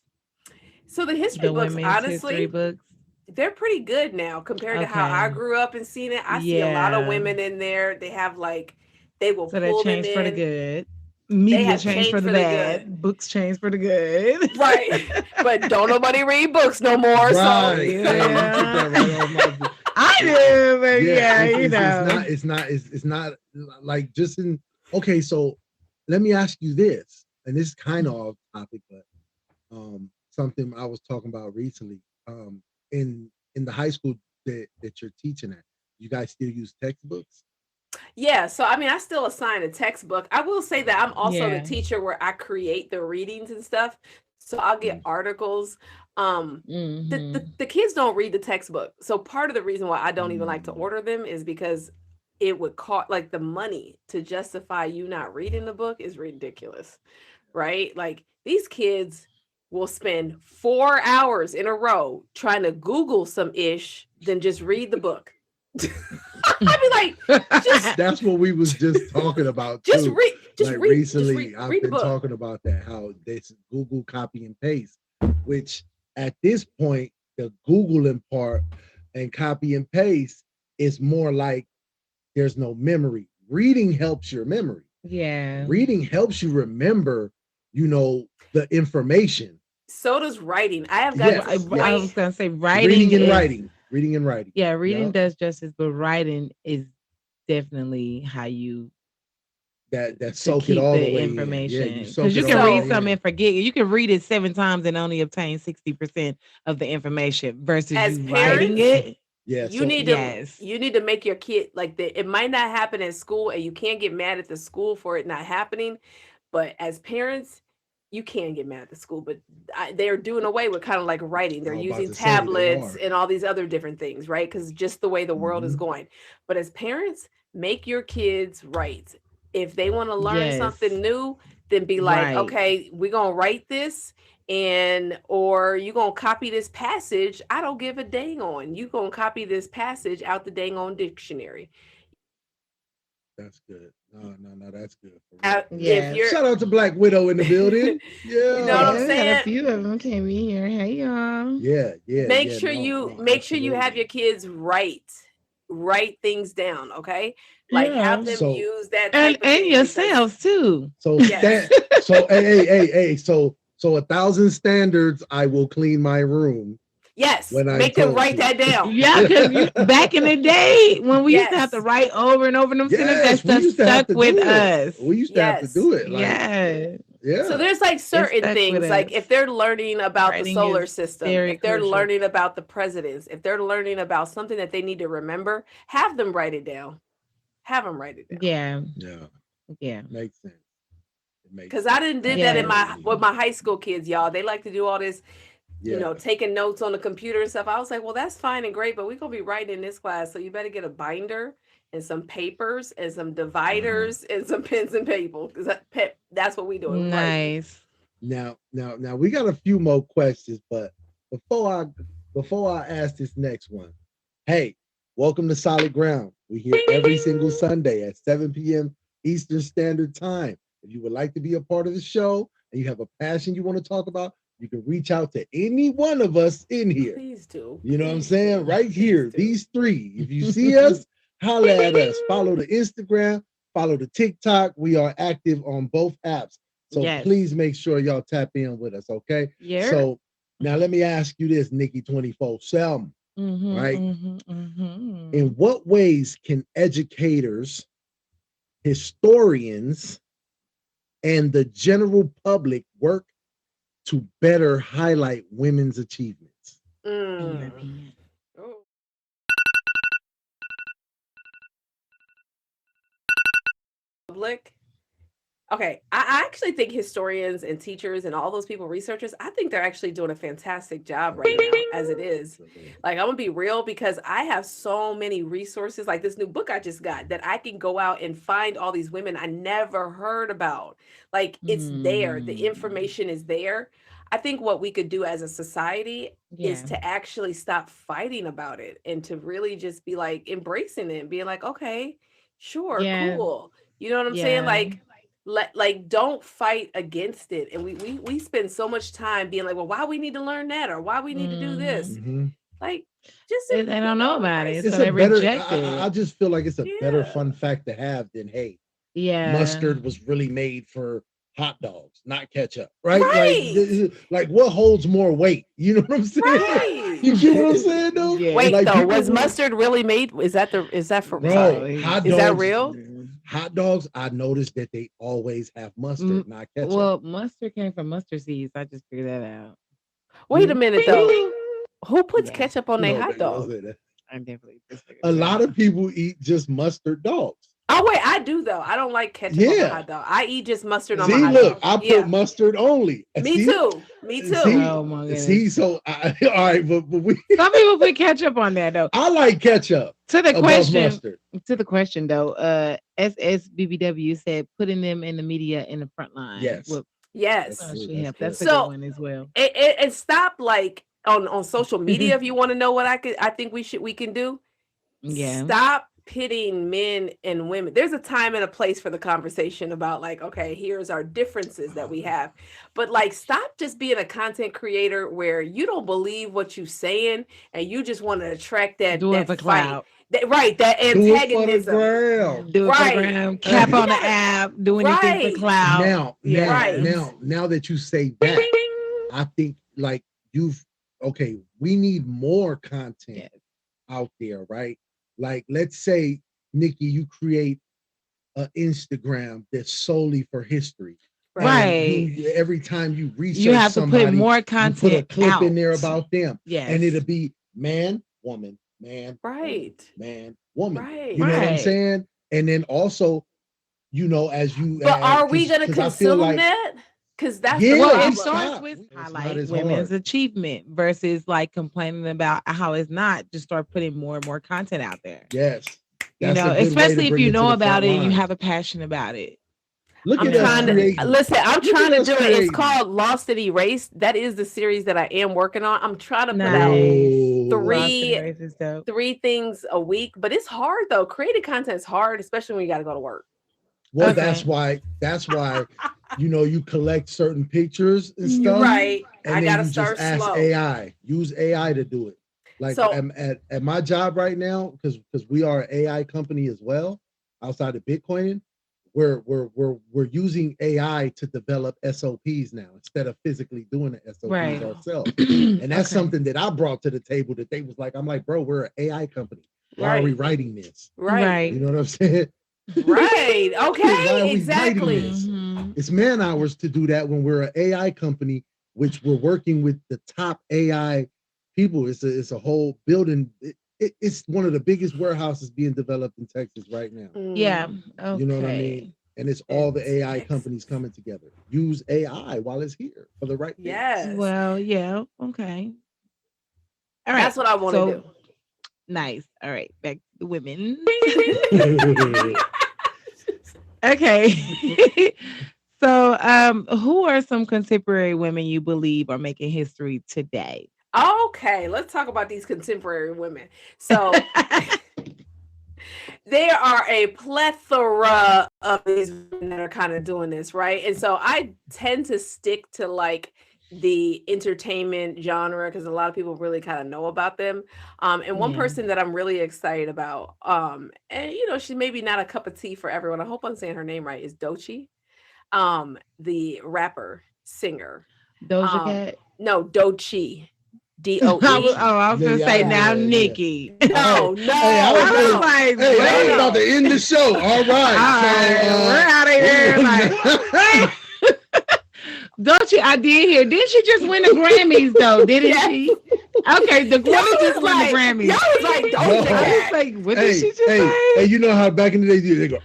So the history The books, women's history honestly, books? they're pretty good now compared to how I Okay. grew up and seen it. I see a lot of Yeah. women in there. They have like, they will So that pull them changed for the in. good. They Media have changed for changed the for the good. bad. Books changed for the good. Right. But don't nobody read books no more. Right. So Hey, you put that right on my. I do, but Yeah, yeah, it's not like just in. Okay, so let me ask you this, and this is kind of off topic, but something I was talking about recently. In the high school that you're teaching at, you guys still use textbooks? yeah, so I mean, I still assign a textbook. I will say that I'm also the Yeah. teacher where I create the readings and stuff. So I'll get Mm. articles. The, Mm-hmm. the kids don't read the textbook. So part of the reason why I don't even like to Mm. order them is because it would cost, like, the money to justify you not reading the book is ridiculous, right? Like, these kids will spend 4 hours in a row trying to Google some ish, then just read the book. I'd be like, That's what we was just talking about just too. read, just Like read, recently, I've read the been book. talking about that, how this Google copy and paste, which at this point, the Googling part and copy and paste is more like there's no memory. Reading helps your memory. Yeah. Reading helps you remember, the information. So does writing. I have gotten to Yes, the I point. was gonna say writing Reading and is writing. Reading and writing. yeah, reading Yup. does justice, but writing is definitely how you That to soak it keep all the the way in. Yeah, information. you Because soak you it can all the read So way something in. and forget it. You can read it 7 times and only obtain 60% of the information versus as you writing parents, it. Yeah, you so need to Yes. you need to make your kid like that. It might not happen at school, and you can't get mad at the school for it not happening. But as parents, you can get mad at the school. But they're doing away with kind of like writing. I They're was about using to say they tablets are. and all these other different things, right? Because just the way the world is Mhm. going. But as parents, make your kids write. If they want to learn Yes. something new, then be like, Right. okay, we're gonna write this, and or you gonna copy this passage. I don't give a dang on. You gonna copy this passage out the dang on dictionary. That's good. No, that's good for real, Out, for real. if Yes. you're Shout out to Black Widow in the building. you know what I'm Yeah, Yeah. we got a saying? few of them came in here. Hey y'all. Make Yeah. sure No, you no, make sure you have your absolutely. kids write things down, okay? Like have Yeah. them So use that And type of thing because yourselves too. so yes. so hey, so 1,000 standards, I will clean my room. Yes, When I make them told write you. that down. Yeah, because back in the day when we used to have to Yes. write over and over them sentences, that Yes, we stuff used to have stuck to with do it. us. We used to have to Yes. do it. Like, Yeah, So yeah. there's like it certain stuck with things, like if us. they're learning about the Writing solar is system, very if they're crucial. learning about the presidents, if they're learning about something that they need to remember, have them write it down. Have them write it down. Yeah, Yeah. yeah, Makes sense. It makes Cause I sense. didn't did that in yes. my Absolutely. with my high school kids, y'all. They like to do all this, Yeah. taking notes on the computer and stuff. I was like, well, that's fine and great, but we're gonna be writing in this class, so you better get a binder and some papers and some Uh-huh. dividers and some pens and paper. Because that's what we doing. We writing. Nice. Now we got a few more questions, but before I ask this next one, hey, welcome to Solid Ground. We're here every single Sunday at 7 p.m. Eastern Standard Time. If you would like to be a part of the show and you have a passion you want to talk about, you can reach out to any one of us in here. Please do. You know what I'm Please saying? do. Right Please here, do. these three. If you see us, holla at us. Follow the Instagram, follow the TikTok. We are active on both apps. So Yes. please make sure y'all tap in with us, okay? Yeah. So now let me ask you this, Nikki 24. Selma, right? In what ways can educators, historians, and the general public work to better highlight women's achievements? In your opinion. Oh. Public. Okay, I actually think historians and teachers and all those people, researchers, I think they're actually doing a fantastic job right now as it is. Like, I'm gonna be real, because I have so many resources, like this new book I just got, that I can go out and find all these women I never heard about. Like, it's there, the information is there. I think what we could do as a society is Yeah. to actually stop fighting about it and to really just be like embracing it and being like, okay, sure, Yeah. cool. You know what I'm saying? Yeah. Like don't fight against it. And we spend so much time being like, well, why we need to learn that, or why we need to do this. Mhm. Like, just They don't know about it, embrace so It's a they better. reject I it. just feel like it's a better Yeah. fun fact to have than, hey, Yeah. mustard was really made for hot dogs, not ketchup, right? Right. Like what holds more weight? You know what I'm saying? Right. You get what I'm saying, though? Yeah. Wait, Like though, people was want mustard really made? Is that for bro, sorry? hot Is that dogs. real? Hot dogs, I noticed that they always have mustard, not ketchup. Well, mustard came from mustard seeds. I just figured that out. Wait a minute though. Who puts Yeah. ketchup on their hot Nobody knows dog? that. I definitely just figured A it lot out. of people eat just mustard dogs. Oh wait, I do though. I don't like ketchup on my Yeah. hot dog. I eat just mustard on my See, hot look, dog. I Yeah. put mustard only. Me See? too. Me too. See, Oh my goodness. see. So, all right, but we. Some people put ketchup on there though. I like ketchup To the above question, mustard. though, SSBBW said putting them in the media in the front line. Yes. Well, Yes. actually help. That's a So- good one as well. And stop like on social media if you want to know what I think we can do. Yeah. Stop pitting men and women. There's a time and a place for the conversation about like, okay, here's our differences that we have. But like, stop just being a content creator where you don't believe what you're saying and you just want to attract that Do it that for fight. clout. That Do it for the antagonism. ground. Do it for the Right. gram. Cap on the app. Do anything Right. for clout. Now that you say that, I think like we need more content Yes. out there, right? Like, let's say, Nikki, you create an Instagram that's solely for history. Right. Every time you research You have to somebody, put more you content put a clip out in there about them. Yes. And it'll be man, woman, man, Right. man, woman. Right. You know what I'm Right. saying? And then also, as you But are we gonna 'cause I feel consume like that? Because that's Yeah, the Well, problem. it starts stop. with It's not highlight as women's hard. achievement versus like complaining about how it's not. Just start putting more and more content out there. Yes. You That's a know, good way to especially if bring you it to know the about front it and you line. have a passion about it. Look I'm at us trying to creating. listen. I'm Look trying at to us do it. It's creating. called Lost and Erased. That is the series that I am working on. I'm trying to put out Nice. Whoa. Lost and three Erased is dope. three things a week, but it's hard though. Creating content is hard, especially when you got to go to work. Well, Okay. that's why you collect certain pictures and You're stuff, right. and I then gotta you just start ask slow. AI. Use AI to do it. Like So- at my job right now, because we are an AI company as well, outside of Bitcoining, we're using AI to develop SOPs now instead of physically doing the SOPs Right. ourselves. And that's Okay. something that I brought to the table that they was like, I'm like, bro, we're an AI company. Why are we Right. writing this? Right. You Right. know what I'm saying? Right. Why are Okay. we writing Exactly. this? Hmm. It's man hours to do that when we're an AI company, which we're working with the top AI people. It's a whole building. It's one of the biggest warehouses being developed in Texas right now. Yeah. Mm. You know what I mean? Okay. And it's all In the AI companies Texas. coming together. Use AI while it's here for the right things. Yes. Well, yeah. Okay. All right. That's what I want to So do. nice. All right. Back to the women. Okay. So, who are some contemporary women you believe are making history today? Okay, let's talk about these contemporary women. So there are a plethora of these women that are kind of doing this, right? And so I tend to stick to like the entertainment genre because a lot of people really kind of know about them. And one Yeah. person that I'm really excited about, and you know, she's maybe not a cup of tea for everyone. I hope I'm saying her name right, is Dochi, the rapper singer. Doja Um, Cat. no, Dochi, Dochi. DOE. I was Yeah, gonna yeah, say Yeah. now yeah. Nikki. Hey, No, hey, no, I was no, like, I was about no, to wait. end the show. All All right. So right, we're out of here. we Like, don't you? I did hear. Didn't she just win the Grammys though? Didn't yes. she? Okay, the Y'all one that just was win the like, y'all Grammys. was like Doja I no. was Cat. like, what did Hey, she just hey, say? you know how back in the day they go,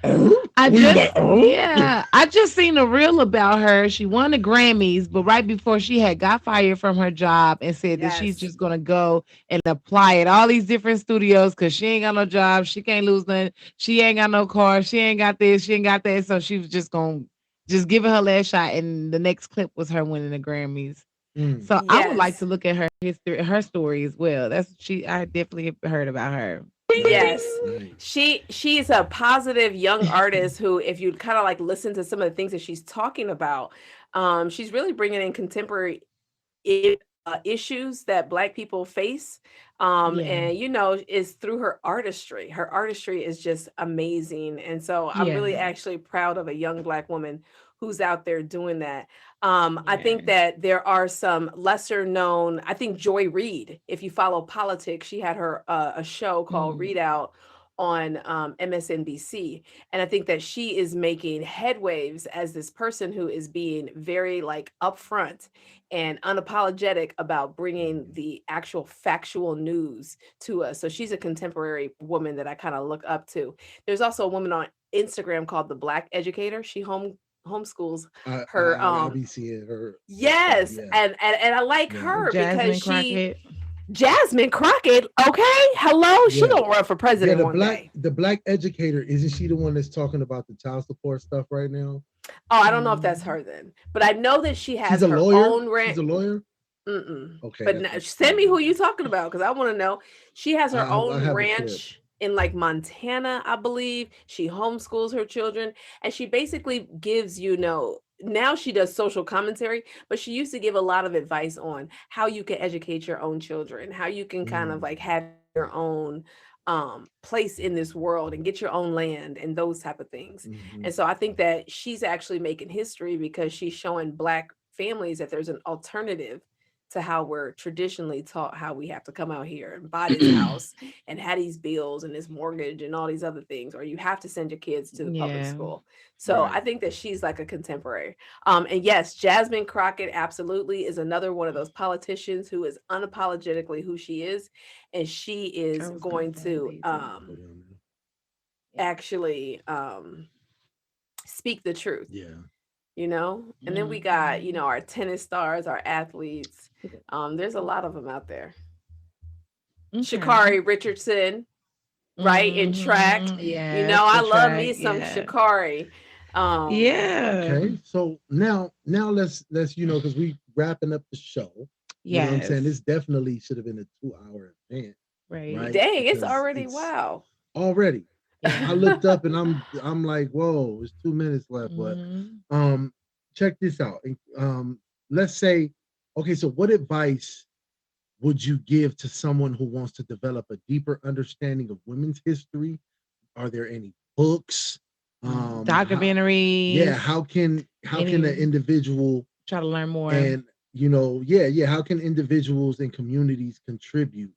I we was just, like, yeah, I just seen a reel about her. She won the Grammys, but right before she had got fired from her job and said that she's Yes, just gonna go and apply at all these different studios because she ain't got no job, she can't lose nothing, she ain't got no car, she ain't got this, she ain't got that. So she was just gonna just give it her last shot. And the next clip was her winning the Grammys. mm, So I would like yes, to look at her history, her story as well. That's she. I definitely heard about her. yes. nice, nice. She's a positive young artist who, if you kind of like listen to some of the things that she's talking about, she's really bringing in contemporary issues that Black people face. Yeah, And you know, is through her artistry. Her artistry is just amazing. And so I'm really yeah, actually proud of a young Black woman who's out there doing that. I think yeah. that there are some lesser known, I think Joy Reid, if you follow politics, she had her a show called Mm, Read Out on MSNBC. And I think that she is making headwaves as this person who is being very like upfront and unapologetic about bringing Mm. the actual factual news to us. So she's a contemporary woman that I kind of look up to. There's also a woman on Instagram called the Black Educator. She homeschools her I be seeing her stuff. yes, Yeah, and I like yeah, her because Jasmine she Crockett. Jasmine Crockett, okay? Hello, she yeah, gonna run for yeah. president one day. The black educator, isn't she the one that's talking about the child support stuff right now? Oh, I don't know if that's Mhm. her then, but I know that she She's has a her lawyer. own She's rant. a lawyer. Mm-mm. Okay, But that's what send me sounded who like. you talking about because I want to know. She has her I own have a clip. ranch in like Montana, I believe. She homeschools her children, and she basically gives now she does social commentary, but she used to give a lot of advice on how you can educate your own children, how you can kind of like Mm, have your own place in this world and get your own land and those type of things. And mhm. so I think that she's actually making history because she's showing Black families that there's an alternative to how we're traditionally taught how we have to come out here and buy this house and have these bills and this mortgage and all these other things, or you have to send your kids to the public Yeah. school. So Right. I think that she's like a contemporary. And yes, Jasmine Crockett absolutely is another one of those politicians who is unapologetically who she is, and she I is was gonna going say to Lisa. Put it on Yeah. actually speak the truth, there. And then we got, Mhm. our tennis stars, our athletes. There's a lot of them out there. Okay. Shakari Richardson, right, in track. Mhm. Yes, I the love track. me some Yeah. Shakari. Yeah. Okay, so now let's because we wrapping up the show. You know what I'm saying? Yes. This definitely should have been a 2 hour event, Right. right? Dang, it's Because already it's wow. already. I Yeah. looked up and I'm like, whoa, there's 2 minutes left. But Mhm. um, check this out. Let's say, okay, so what advice would you give to someone who wants to develop a deeper understanding of women's history? Are there any books? Documentaries. How can an individual Try to learn more. and how can individuals and communities contribute,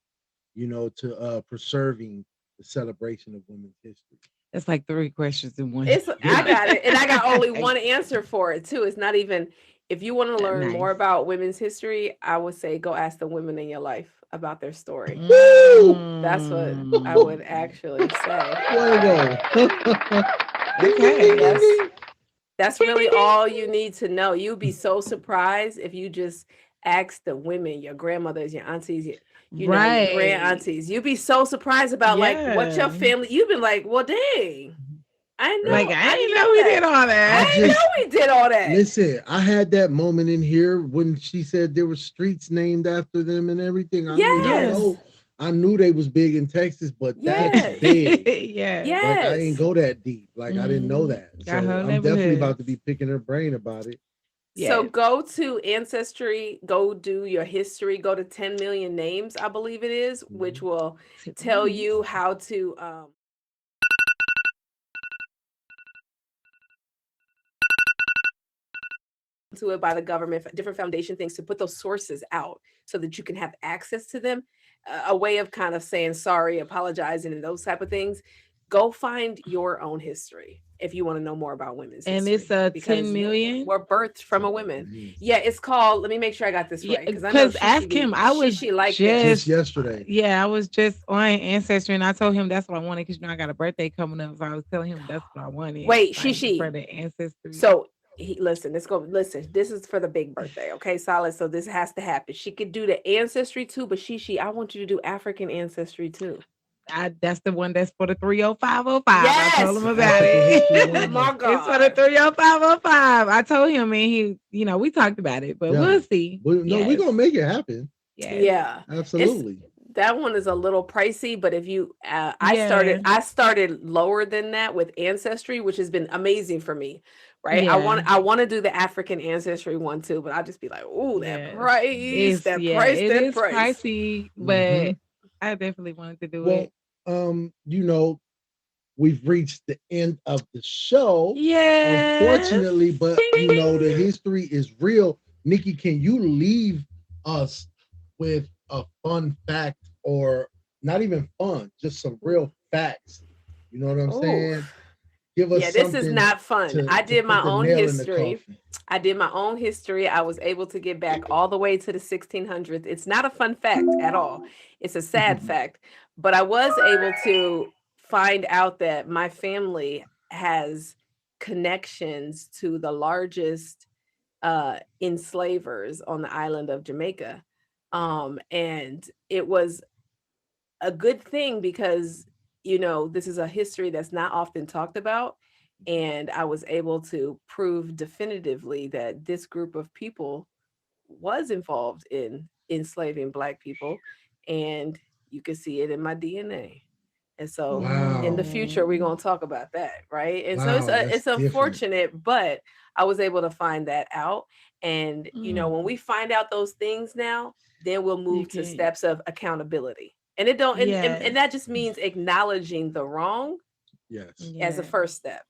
to preserving the celebration of women's history? It's like 3 questions in one. I got it, and I got only one answer for it too. It's not even if you want to learn more Nice. about women's history, I would say go ask the women in your life about their story. That's what I would actually say. Okay. That's really all you need to know. You'd be so surprised if you just ask the women, your grandmothers, your aunties, your grand aunties. You'd be so surprised about like what your family. You've been like, well, dang, I know. Like I didn't know we did all that. I know we did all that. Listen, I had that moment in here when she said there were streets named after them and everything. I knew they was big in Texas, but that's big. Like I didn't go that deep. Like I didn't know that. So I'm definitely about to be picking her brain about it. So go to Ancestry, go do your history, go to 10 million names, I believe it is, which will tell you how to to it by the government, different foundation things to put those sources out so that you can have access to them, a way of kind of saying sorry, apologizing, and those type of things. Go find your own history if you want to know more about women's and history. And it's 10 million? We're birthed from a woman. Yeah, it's called, let me make sure I got this right. Because ask him, I was just yesterday. Yeah, I was just on Ancestry and I told him that's what I wanted because I got a birthday coming up. So I was telling him that's what I wanted. Wait, Sh3 for the Ancestry. So listen, this is for the big birthday, okay, Solid. So this has to happen. She could do the Ancestry too, but Sh3, I want you to do African Ancestry too. That's the one that's for the 30505. Yes! I told him about it. Oh my God. It's for the 30505. I told him, and he, we talked about it, but we'll see. We're gonna make it happen. Yeah, absolutely. That one is a little pricey, but if you, I started lower than that with Ancestry, which has been amazing for me. Right. Yeah. I want to do the African Ancestry one too, but I'll just be like, oh, that price, that price, it is pricey, but I definitely wanted to do it. We've reached the end of the show. Yeah. Unfortunately, but the history is real. Nikki, can you leave us with a fun fact, or not even fun, just some real facts? You know what I'm saying? Give us this is not fun. I did my own history. I was able to get back all the way to the 1600s. It's not a fun fact at all. It's a sad fact. But I was able to find out that my family has connections to the largest enslavers on the island of Jamaica. And it was a good thing because this is a history that's not often talked about. And I was able to prove definitively that this group of people was involved in enslaving Black people. And you can see it in my DNA. And so in the future, we're going to talk about that. Right. And so it's unfortunate, but I was able to find that out. And, when we find out those things now, then we'll move to steps of accountability. And it don't, and that just means acknowledging the wrong. Yes. As a first step.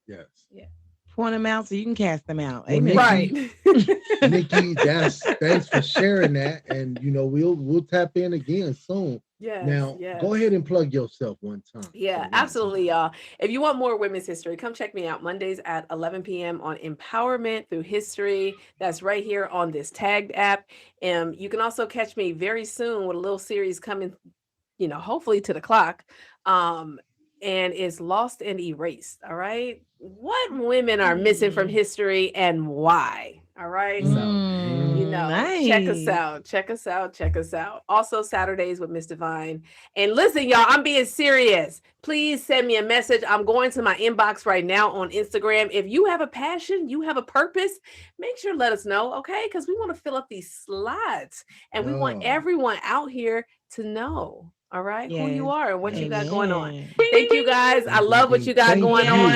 Yes. Yeah. Point them out so you can cast them out. Amen. Right. Nikki, thanks for sharing that. And we'll tap in again soon. Yeah. Now go ahead and plug yourself one time. Yeah, absolutely, y'all. If you want more women's history, come check me out Mondays at 11 p.m. on Empowerment Through History. That's right here on this tagged app. You can also catch me very soon with a little series coming, hopefully to the clock. And it's Lost and Erased. All right. What women are missing from history and why? All right. So, nice. Check us out. Also Saturdays with Miss Divine. And listen, y'all, I'm being serious. Please send me a message. I'm going to my inbox right now on Instagram. If you have a passion, you have a purpose, make sure to let us know. Okay. Because we want to fill up these slots and we want everyone out here to know. All right, who you are and what you got going on. Thank you guys. I love what you got going on.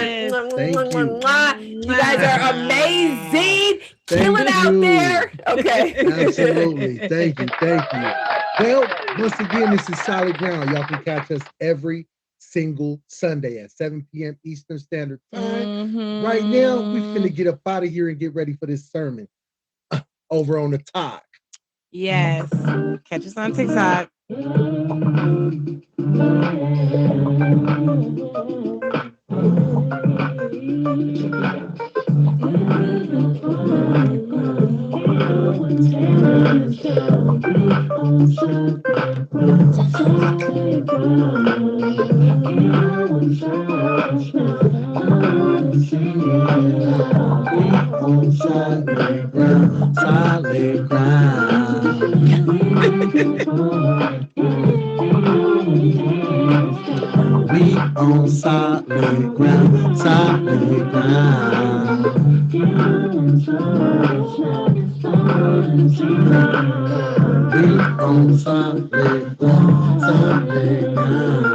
You guys are amazing. Killing out there. Okay. Absolutely. Thank you. Well, once again, this is Solid Ground. Y'all can catch us every single Sunday at 7 p.m. Eastern Standard Time. Right now, we finna get up out of here and get ready for this sermon over on the talk. Yes. Catch us on TikTok. Solid ground, solid ground. We on solid ground, solid ground. We on solid ground, solid ground.